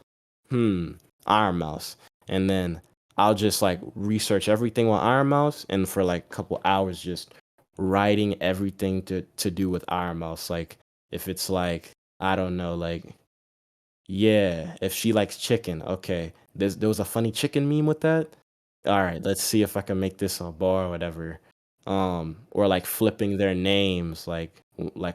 D: hmm, Iron Mouse, and then I'll just like research everything on Iron Mouse, and for like a couple hours, just writing everything to do with Iron Mouse. Like, if it's like I don't know, like yeah, if she likes chicken, okay. There was a funny chicken meme with that. All right, let's see if I can make this a bar or whatever. Or like flipping their names, like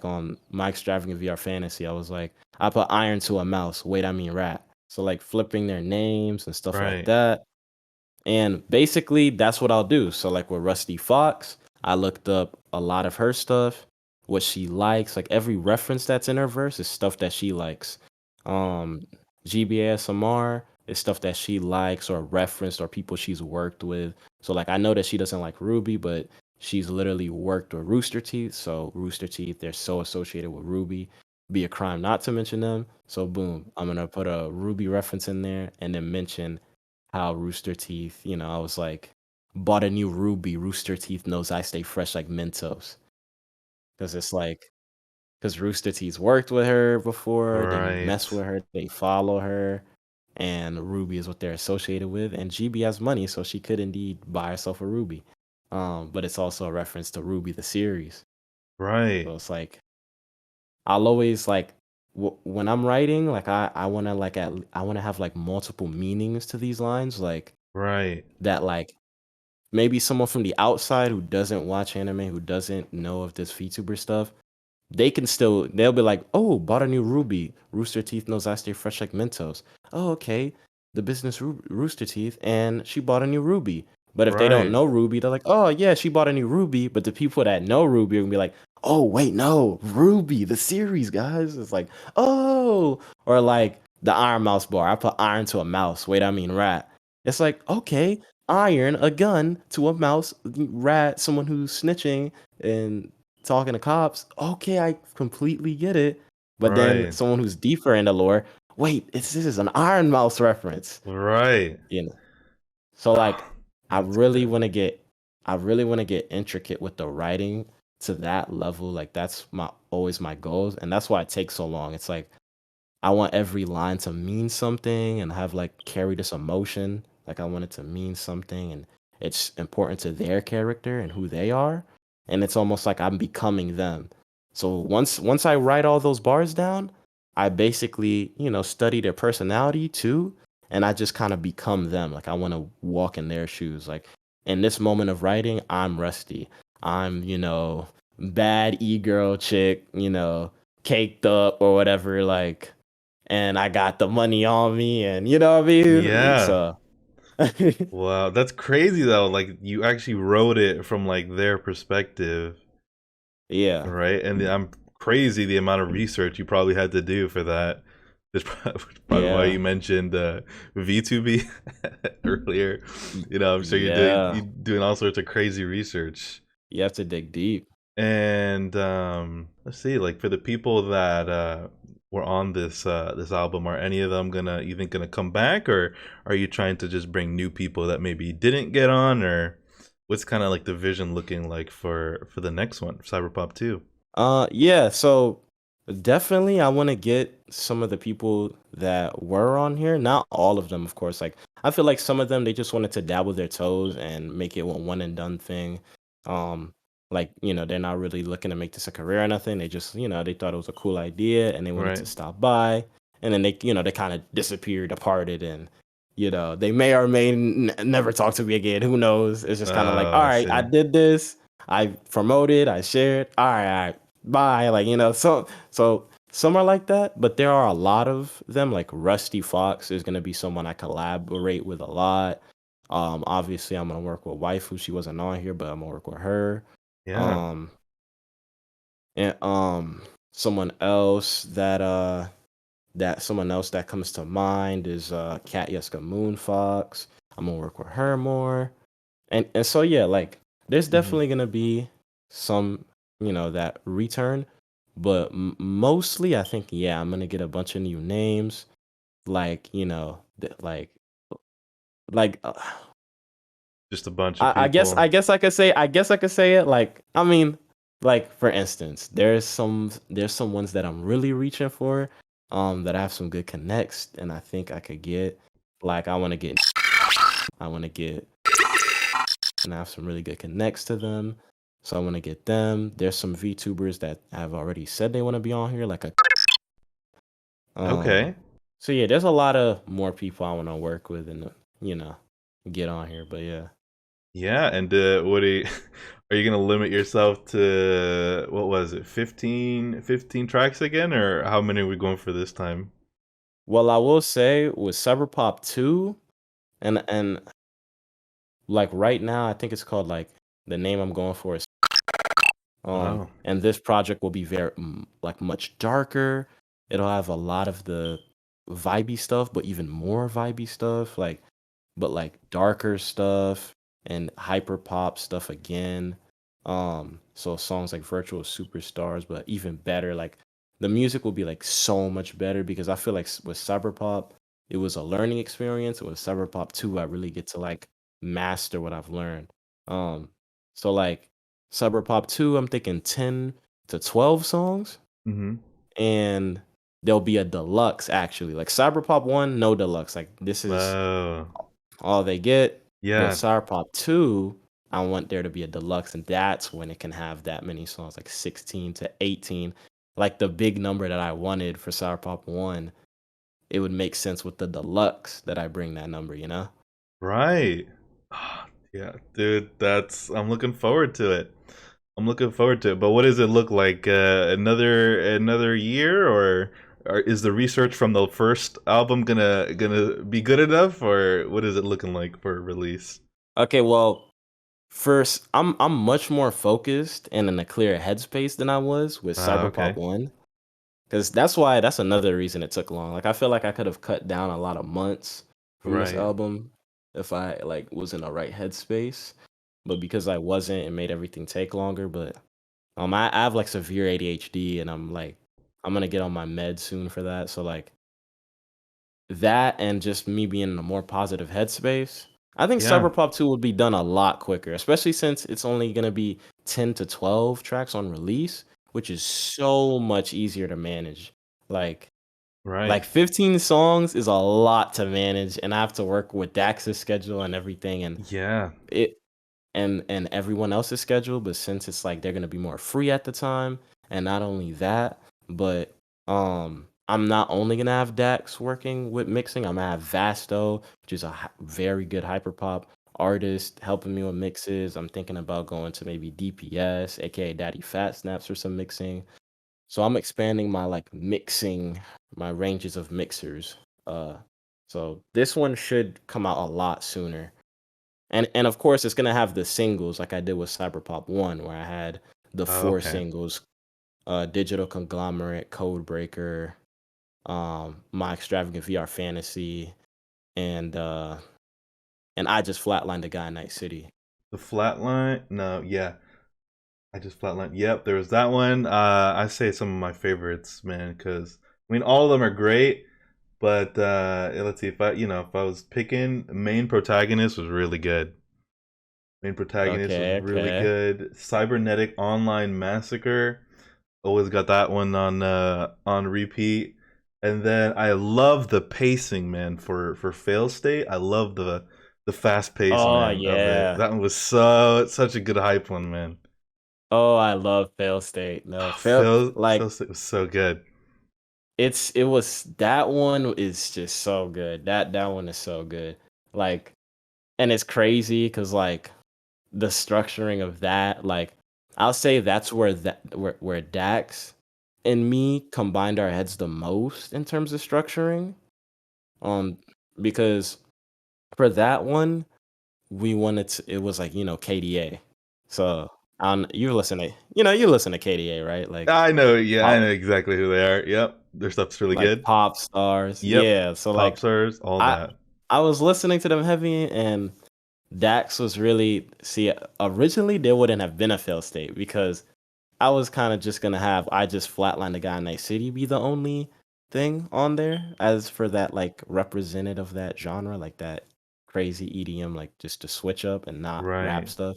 D: on my extravagant VR fantasy, I was like, I put iron to a mouse. Wait, I mean rat. So like flipping their names and stuff like
A: Right.
D: that. And basically, that's what I'll do. So, like with Rusty Fox, I looked up a lot of her stuff, what she likes. Like every reference that's in her verse is stuff that she likes. Um, GBASMR is stuff that she likes or referenced or people she's worked with. So, like, I know that she doesn't like Ruby, but she's literally worked with Rooster Teeth. So, Rooster Teeth, they're so associated with Ruby. Be a crime not to mention them. So, boom, I'm gonna put a Ruby reference in there and then mention how Rooster Teeth, I was like, bought a new Ruby. Rooster Teeth knows I stay fresh like Mentos. Because it's like, because Rooster Teeth worked with her before, they mess
A: Right.
D: with her, they follow her, and Ruby is what they're associated with. And GB has money, so she could indeed buy herself a Ruby. But it's also a reference to Ruby the series.
A: Right.
D: So it's like, I'll always like, when I'm writing, like I want to I want to have like multiple meanings to these lines, like
A: Right.
D: that, like maybe someone from the outside who doesn't watch anime, who doesn't know of this VTuber stuff, they'll be like, "Oh, bought a new Ruby. Rooster Teeth knows I stay fresh like Mentos. Oh, okay. The business Rooster Teeth, and she bought a new Ruby." But if they don't
A: Right.
D: know Ruby, they're like, "Oh, yeah, she bought a new Ruby." But the people that know Ruby are gonna be like, "Oh, wait, no, Ruby, the series, guys." It's like, "Oh," or like the Iron Mouse bar. I put iron to a mouse. Wait, I mean rat. It's like, okay, iron, a gun to a mouse, rat, someone who's snitching and talking to cops. Okay, I completely get it. But then
A: Right.
D: someone who's deeper in the lore, wait, this is an Iron Mouse reference.
A: Right.
D: You know. So like I
A: That's
D: really
A: good.
D: want to get I really want to get intricate with the writing to that level. Like that's my always my goals. And that's why it takes so long. It's like I want every line to mean something and have like carry this emotion. Like I want it to mean something and it's important to their character and who they are. And it's almost like I'm becoming them. So once I write all those bars down, I basically, study their personality too. And I just kind of become them. Like I want to walk in their shoes. Like in this moment of writing, I'm Rusty. I'm, bad e-girl chick, caked up or whatever, like, and I got the money on me, and you know what I mean?
A: Yeah.
D: So
A: Wow, that's crazy though. Like you actually wrote it from like their perspective,
D: yeah.
A: right? And I'm crazy the amount of research you probably had to do for that. That's probably why
D: Yeah.
A: you mentioned V2B earlier. I'm sure
D: Yeah.
A: you're doing all sorts of crazy research.
D: You have to dig deep.
A: And let's see, like for the people that were on this album, are any of them gonna come back, or are you trying to just bring new people that maybe didn't get on, or what's kind of like the vision looking like for the next one, Cyberpop 2?
D: Yeah, so definitely I want to get some of the people that were on here, not all of them, of course. Like I feel like some of them they just wanted to dabble their toes and make it a one and done thing. Um like, they're not really looking to make this a career or nothing. They just, they thought it was a cool idea and they wanted to
A: Right.
D: stop by and then they kind of disappeared, departed and they may or may never talk to me again. Who knows? It's just kind of like,
A: Oh,
D: all
A: I
D: right, I
A: see.
D: did this. I promoted, I shared. All right, bye. Like, so some are like that, but there are a lot of them. Like Rusty Fox is gonna be someone I collaborate with a lot. Obviously I'm gonna work with Waifu. She wasn't on here, but I'm gonna work with her.
A: Yeah.
D: Um, and someone else that that someone else that comes to mind is Kat Yeska Moonfox. I'm gonna work with her more. And so yeah, like there's
A: Hmm.
D: definitely gonna be some, that return, but mostly I think yeah, I'm gonna get a bunch of new names, like like
A: Just a bunch of
D: I
A: people.
D: guess I could say it like I mean like for instance, there's some ones that I'm really reaching for, that I have some good connects and I think I could get. Like I want to get and I have some really good connects to them. So I want to get them. There's some VTubers that have already said they want to be on here, like a
A: Okay.
D: so yeah, there's a lot of more people I want to work with and you know get on here. But yeah.
A: Yeah, and what do you, are you gonna limit yourself to what was it, 15 tracks again, or how many are we going for this time?
D: Well, I will say with Cyberpop 2 and like right now I think it's called like the name I'm going for is
A: Wow.
D: and this project will be very like much darker. It'll have a lot of the vibey stuff, but even more vibey stuff, but like darker stuff and hyper pop stuff again. So songs like Virtual Superstars, but even better, like the music will be like so much better because I feel like with Cyberpop, it was a learning experience. With Cyberpop 2, I really get to like master what I've learned. Um, so like Cyberpop 2, I'm thinking 10 to 12 songs,
A: Mm-hmm.
D: and there'll be a deluxe actually. Like Cyberpop 1, no deluxe. Like this is
A: Oh,
D: all they get. But
A: yeah,
D: Cyberpop 2, I want there to be a deluxe, and that's when it can have that many songs, like 16 to 18. Like the big number that I wanted for Cyberpop 1, it would make sense with the deluxe that I bring that number, you know?
A: right. Yeah, dude, that's I'm looking forward to it. I'm looking forward to it. But what does it look like? Another year, or is the research from the first album gonna be good enough, or what is it looking like for release?
D: Okay, well, first, I'm much more focused and in a clear headspace than I was with
A: Ah,
D: Cyberpop
A: okay,
D: 1. Because that's another reason it took long. Like I feel like I could have cut down a lot of months from this
A: right.
D: album if I like was in the right headspace. But because I wasn't, it made everything take longer. But I have like severe ADHD and I'm gonna get on my meds soon for that. So like that and just me being in a more positive headspace, I think
A: Yeah,
D: Cyberpop 2 would be done a lot quicker, especially since it's only gonna be 10 to 12 tracks on release, which is so much easier to manage. Like
A: right.
D: like 15 songs is a lot to manage, and I have to work with Dax's schedule and everything, and
A: Yeah,
D: it and everyone else's schedule. But since it's like they're gonna be more free at the time, and not only that, but I'm not only gonna have Dax working with mixing. I'm gonna have Vasto, which is a very good hyperpop artist, helping me with mixes. I'm thinking about going to maybe DPS, aka Daddy Fat Snaps, for some mixing. So I'm expanding my like mixing, my ranges of mixers. Uh, so this one should come out a lot sooner. And of course it's gonna have the singles like I did with Cyberpop 1, where I had the
A: oh,
D: four
A: okay.
D: singles, Digital Conglomerate, Code Breaker, My Extravagant VR Fantasy, and I just flatlined the guy in Night City.
A: The flatline? No, yeah. I just flatlined. Yep, there was that one. I say some of my favorites, man, because I mean all of them are great. But let's see if I was picking, main protagonist was really good. Main protagonist was
D: Okay,
A: really
D: okay.
A: good. Cybernetic Online Massacre, always got that one on repeat. And then I love the pacing, man, for Fail State. I love the fast pace,
D: Oh
A: man, of it.
D: yeah.
A: That one was such a good hype one, man.
D: Oh, I love Fail State. No,
A: Fail
D: like
A: State was so good.
D: it was that one is just so good. That one is so good. Like, and it's crazy because like the structuring of that, like I'll say that's where Dax and me combined our heads the most in terms of structuring. Um, because for that one, we wanted to, it was like, KDA. So You listen to you listen to KDA, right?
A: I know, yeah, I
D: Pop,
A: know exactly who they are. Yep, their stuff's really
D: like
A: good.
D: pop stars.
A: Yep,
D: Yeah. So
A: pop
D: like
A: stars, all
D: I
A: that.
D: I was listening to them heavy, and Dax was really see originally there wouldn't have been a fail state because I was kind of just gonna have I just flatline the guy in Night City be the only thing on there as for that like representative of that genre, like that crazy EDM, like just to switch up and not rap
A: Right,
D: stuff.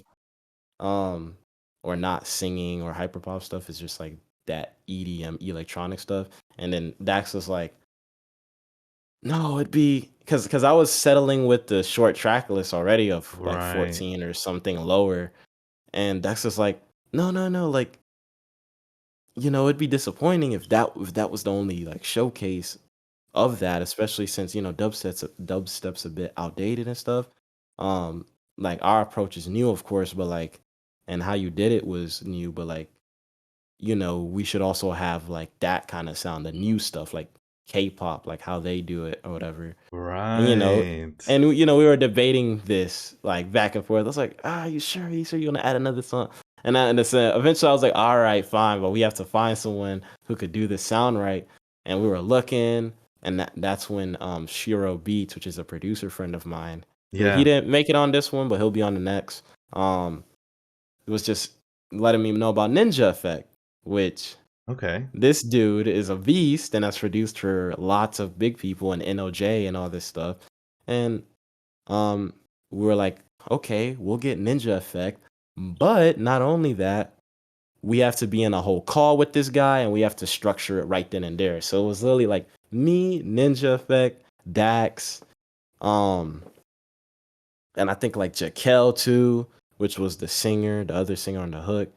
D: Um or not singing or hyperpop stuff is just like that EDM electronic stuff. And then Dax was like, no, it'd be because I was settling with the short track list already of like
A: right,
D: 14 or something lower. And Dax was like, no, no, no, like it'd be disappointing if that was the only like showcase of that, especially since dubstep's a bit outdated and stuff. Um, like our approach is new, of course, but like, and how you did it was new, but like, we should also have like that kind of sound, the new stuff, like K-pop, like how they do it or whatever. And
A: right.
D: we were debating this like back and forth. I was like, you sure? You sure you're gonna add another song? Eventually I was like, all right, fine, but we have to find someone who could do this sound right. And we were looking, and that's when Shiro Beats, which is a producer friend of mine, who he
A: Yeah.
D: didn't make it on this one, but he'll be on the next. It was just letting me know about Ninja Effect, which
A: Okay.
D: this dude is a beast and has produced for lots of big people and NOJ and all this stuff. And um we were like, okay, we'll get Ninja Effect. But not only that, we have to be in a whole call with this guy and we have to structure it right then and there. So it was literally like me, Ninja Effect, Dax, um, and I think like Jaquel too, which was the singer, the other singer on the hook.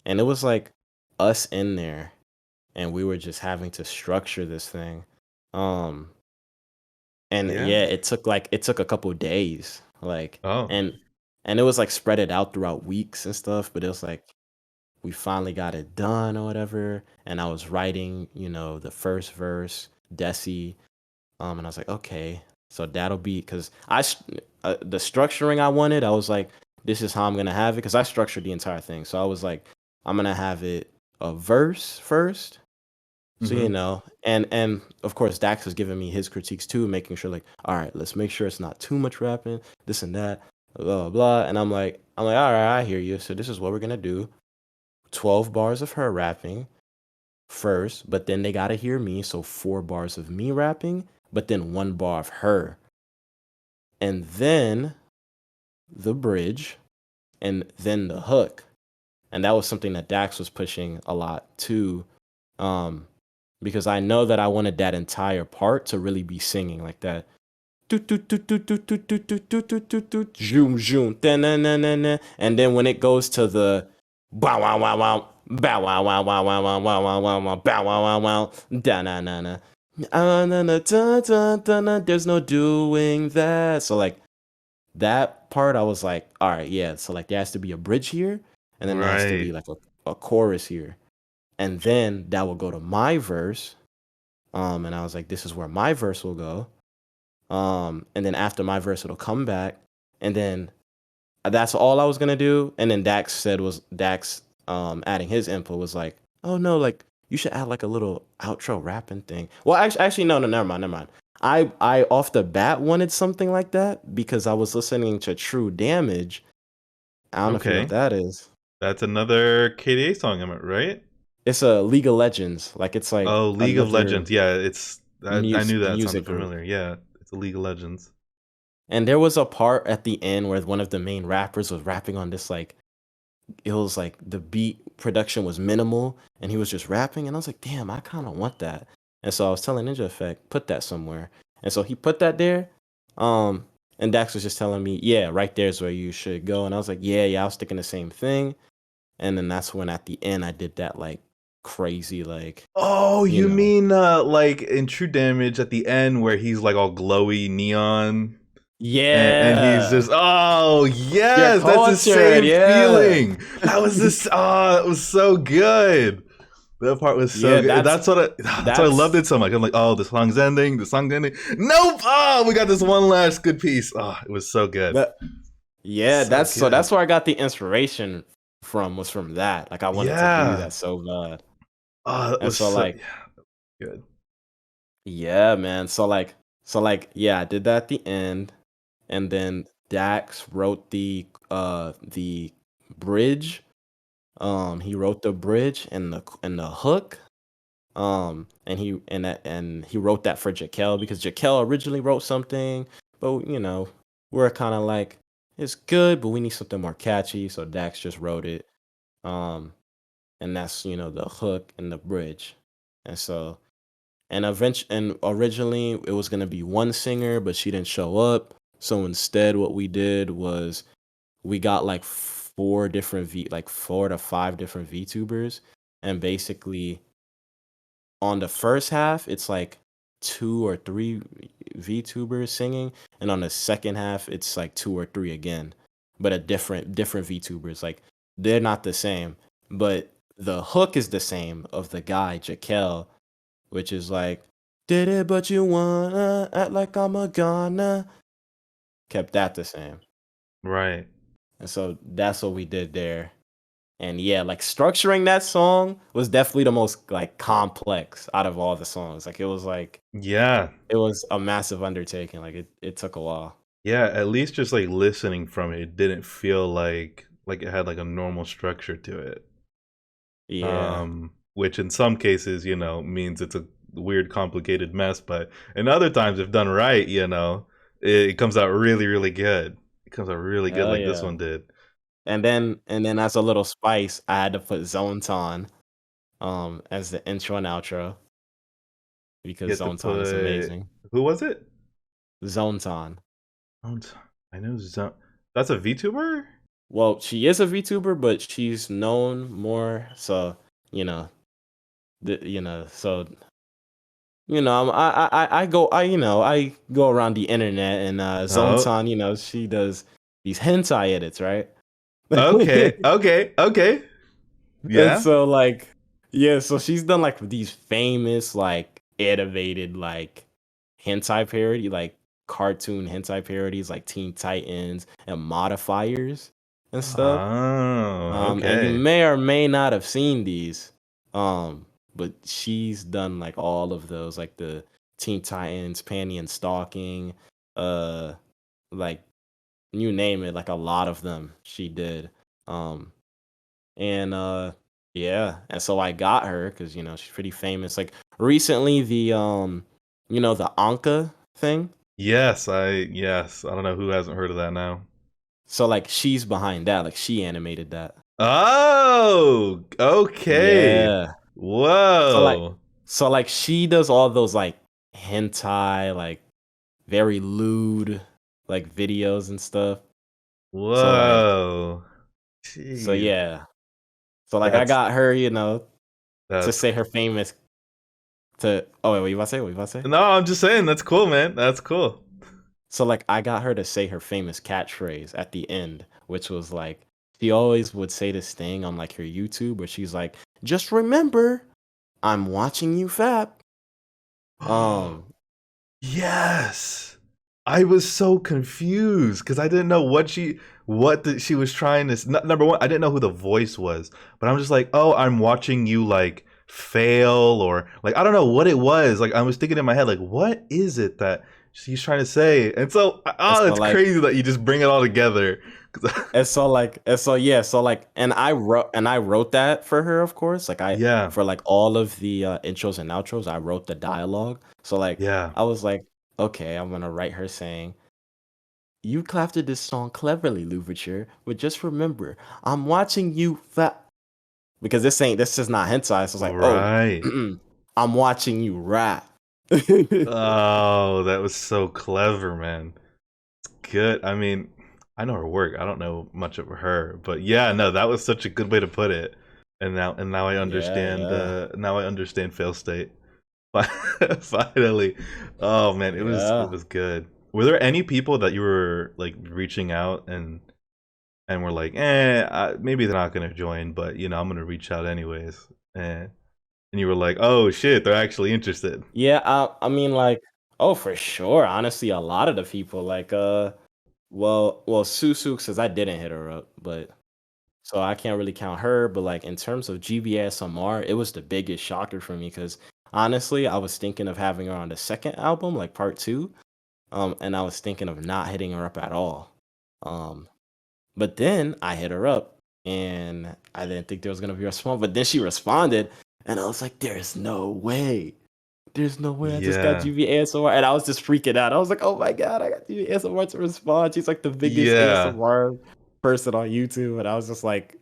D: And it was like us in there and we were just having to structure this thing. Um, and
A: Yeah.
D: yeah, it took a couple days, like,
A: Oh.
D: and it was like spread it out throughout weeks and stuff. But it was like we finally got it done or whatever. And I was writing, the first verse, Desi, and I was like, okay, so that'll be because the structuring I wanted, I was like, this is how I'm gonna have it because I structured the entire thing. So I was like, I'm gonna have it a verse first. So
A: Mm-hmm.
D: and of course Dax was giving me his critiques too, making sure like, all right, let's make sure it's not too much rapping, this and that, blah blah blah. And I'm like, all right, I hear you. So this is what we're gonna do: 12 bars of her rapping first, but then they gotta hear me, so 4 bars of me rapping, but then 1 bar of her, and then the bridge, and then the hook. And that was something that Dax was pushing a lot too. Um, because I know that I wanted that entire part to really be singing like that. Zoom zoom. And then when it goes to the bow wow wow wow bow wow wow wow wow wow wow wow wow wow bow wow wow wow da na na na there's no doing that. So like that part I was like, all right, yeah. So like there has to be a bridge here, and then there has to be
A: Right.
D: like a chorus here. And then that will go to my verse. And I was like, this is where my verse will go. And then after my verse, it'll come back. And then that's all I was gonna do. And then Dax adding his input was like, oh no, like you should add like a little outro rapping thing. Well, actually, no, never mind, never mind. I off the bat wanted something like that because I was listening to True Damage. I don't know if you know what
A: Okay.
D: that is.
A: That's another KDA song, am I right?
D: It's a League of Legends. Like it's like
A: Oh, League of
D: another
A: Legends. Yeah, it's I knew that
D: music
A: sounded
D: group.
A: familiar. Yeah, it's a League of Legends.
D: And there was a part at the end where one of the main rappers was rapping on this like it was like the beat production was minimal and he was just rapping and I was like, damn, I kind of want that. And so I was telling Ninja Effect, put that somewhere. And so he put that there. Um, and Dax was just telling me, yeah, right there's where you should go. And I was like, yeah, I was thinking the same thing. And then that's when at the end I did that like crazy, like,
A: Oh,
D: you
A: you
D: know,
A: mean like in True Damage at the end where he's like all glowy neon and he's
D: yeah,
A: just oh
D: you're
A: yes, that's the
D: cultured.
A: same
D: Yeah.
A: feeling. That was this it was so good. That part was so
D: Yeah,
A: good.
D: that's
A: That's why I loved
D: that's
A: it so much. I'm like, oh, the song's ending. The song's ending. Nope. Oh, we got this one last good piece. Oh, it was so good.
D: that yeah,
A: So
D: that's
A: good.
D: where I got the inspiration from was from that. Like I wanted to do
A: Yeah.
D: that so bad.
A: Oh, that
D: And
A: was
D: so
A: so
D: like
A: yeah, good.
D: yeah, man. So like yeah, I did that at the end, and then Dax wrote the bridge. He wrote the bridge and the hook. And he wrote that for Jaquel because Jaquel originally wrote something, but we're kind of like it's good, but we need something more catchy. So Dax just wrote it. Um, and that's the hook and the bridge, and so and originally it was gonna be one singer, but she didn't show up. So instead, what we did was we got like like 4 to 5 different VTubers, and basically on the first half, it's like 2 or 3 VTubers singing, and on the second half, it's like 2 or 3 again, but a different VTubers. Like they're not the same, but the hook is the same of the guy Jaquel, which is like, did it, but you wanna act like I'm a gonna. Kept that the same,
A: Right.
D: and so that's what we did there. And yeah, like structuring that song was definitely the most like complex out of all the songs. Like
A: Yeah.
D: it was a massive undertaking. Like it took a while.
A: Yeah, at least just like listening from it, it didn't feel like it had like a normal structure to it.
D: Yeah.
A: Which in some cases, means it's a weird, complicated mess, but in other times, if done right, it comes out really, really good. It comes out really good,
D: Hell
A: like this
D: yeah.
A: one did.
D: And then as a little spice, I had to put Zontan as the intro and outro
A: You
D: because
A: have to
D: Zontan is
A: put
D: amazing.
A: who was it?
D: Zontan.
A: I know that's a VTuber.
D: Well, she is a VTuber, but she's known more so, you know, so I go around the internet and
A: Oh,
D: Zontan, she does these hentai edits, right?
A: okay, okay, okay.
D: And
A: Yeah.
D: so like yeah, so she's done like these famous like animated like hentai parody, like cartoon hentai parodies like Teen Titans and modifiers and stuff.
A: Oh,
D: And you
A: okay.
D: may or may not have seen these. But she's done like all of those, like the Teen Titans, Panty and Stalking, uh, like you name it, like a lot of them she did. Um, and yeah, and so I got her because she's pretty famous. Like recently, the Anka thing.
A: Yes. I don't know who hasn't heard of that now.
D: So like she's behind that. Like she animated that.
A: Oh, okay.
D: Yeah. So like
A: Whoa.
D: so like she does all those like hentai, like very lewd like videos and stuff. So like
A: Whoa.
D: so
A: Jeez.
D: yeah. So like I
A: That's
D: got her, to
A: that's
D: say her famous to oh wait, what you about to say? What you about to say?
A: No, I'm just saying that's cool, man. That's cool.
D: So like I got her to say her famous catchphrase at the end, which was like she always would say this thing on like her YouTube where she's like, just remember, I'm watching you fap. Um
A: Yes. I was so confused because I didn't know she was trying to. Number one, I didn't know who the voice was, but I'm just like, oh, I'm watching you like fail or like I don't know what it was. Like I was thinking in my head, like, what is it that she's trying to say? And so,
D: and
A: oh,
D: so
A: it's
D: like
A: crazy that you just bring it all together. 'Cause
D: and I wrote that for her, of course. Like I
A: yeah,
D: for like all of the intros and outros, I wrote the dialogue. So like
A: yeah.
D: I was like, okay, I'm gonna write her saying, "You crafted this song cleverly, Louverture, but just remember, I'm watching you because this is not hentai." So I was like, oh,
A: Right.
D: I'm watching you rap.
A: Oh, that was so clever, man. Good. I mean, I know her work. I don't know much of her, but yeah, no, that was such a good way to put it. And now I
D: Yeah,
A: understand.
D: yeah,
A: Now I understand fail state. Finally, oh man, it
D: yeah.
A: was good. Were there any people that you were like reaching out and were like, maybe they're not gonna join, but I'm gonna reach out anyways, and you were like, oh shit, they're actually interested.
D: Yeah, I mean, like, oh, for sure. Honestly, a lot of the people, like, well, Susu says I didn't hit her up, but So I can't really count her, but like in terms of GBASMR, it was the biggest shocker for me because honestly, I was thinking of having her on the second album, like part two. And I was thinking of not hitting her up at all. Um, but then I hit her up and I didn't think there was gonna be a response, but then she responded, and I was like, there's no way. There's no way I just got
A: Yeah.
D: GB ASMR. And I was just freaking out. I was like, oh my God, I got GB ASMR to respond. She's like the biggest
A: Yeah.
D: ASMR person on YouTube. And I was just like,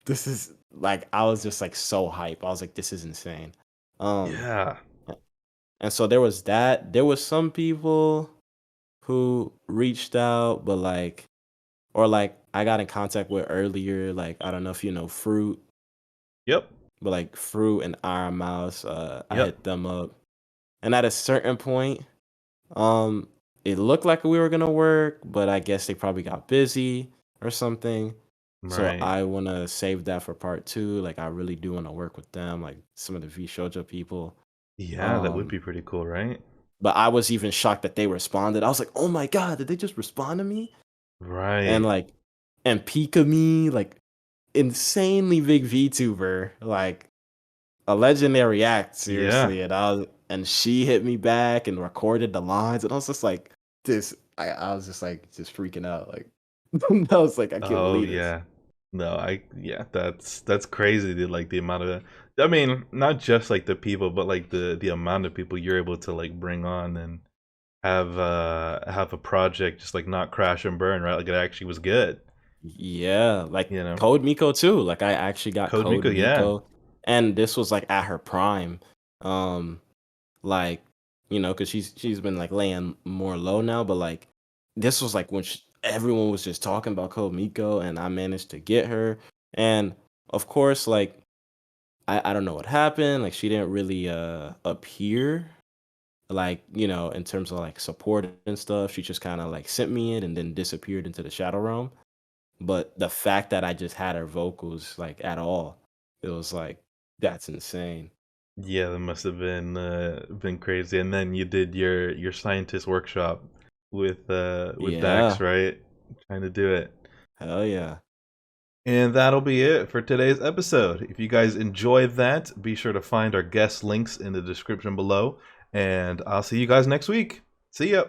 D: this is like, I was just like so hype. I was like, this is insane. Um,
A: Yeah.
D: and so there was that. There was some people who reached out, but like, or like I got in contact with earlier. Like, I don't know if you know Fruit,
A: Yep.
D: but like Fruit and Iron Mouse, I
A: Yep.
D: hit them up. And at a certain point, Um, it looked like we were gonna work, but I guess they probably got busy or something. So
A: Right.
D: I wanna save that for part two. Like I really do want to work with them, like some of the V Shoujo people.
A: Yeah, that would
D: Um,
A: be pretty cool, right?
D: but I was even shocked that they responded. I was like, oh my god, did they just respond to me? And
A: Right.
D: like, and Pika me, like insanely big VTuber, like a legendary act,
A: Yeah.
D: seriously. And she hit me back and recorded the lines, and I was just like, this. I was just like, just freaking out. Like, I was like, I can't
A: Oh
D: believe this.
A: yeah. No, yeah, that's crazy, dude, like the amount of I mean, not just like the people, but like the amount of people you're able to like bring on and have a project just like not crash and burn, right? Like it actually was good,
D: Yeah, like
A: you know.
D: Code Miko too. Like I actually got
A: Code
D: Code
A: Miko, yeah.
D: Miko, and this was like at her prime. Um, like because she's been like laying more low now, but like this was like when everyone was just talking about Code Miko, and I managed to get her. And of course, like I don't know what happened. Like she didn't really appear like, in terms of like support and stuff. She just kind of like sent me it and then disappeared into the shadow realm. But the fact that I just had her vocals like at all, it was like that's insane.
A: Yeah, that must have been crazy. And then you did your scientist workshop with Dax,
D: Yeah.
A: right? Trying to do it.
D: Hell yeah.
A: And that'll be it for today's episode. If you guys enjoyed that, be sure to find our guest links in the description below. And I'll see you guys next week. See ya.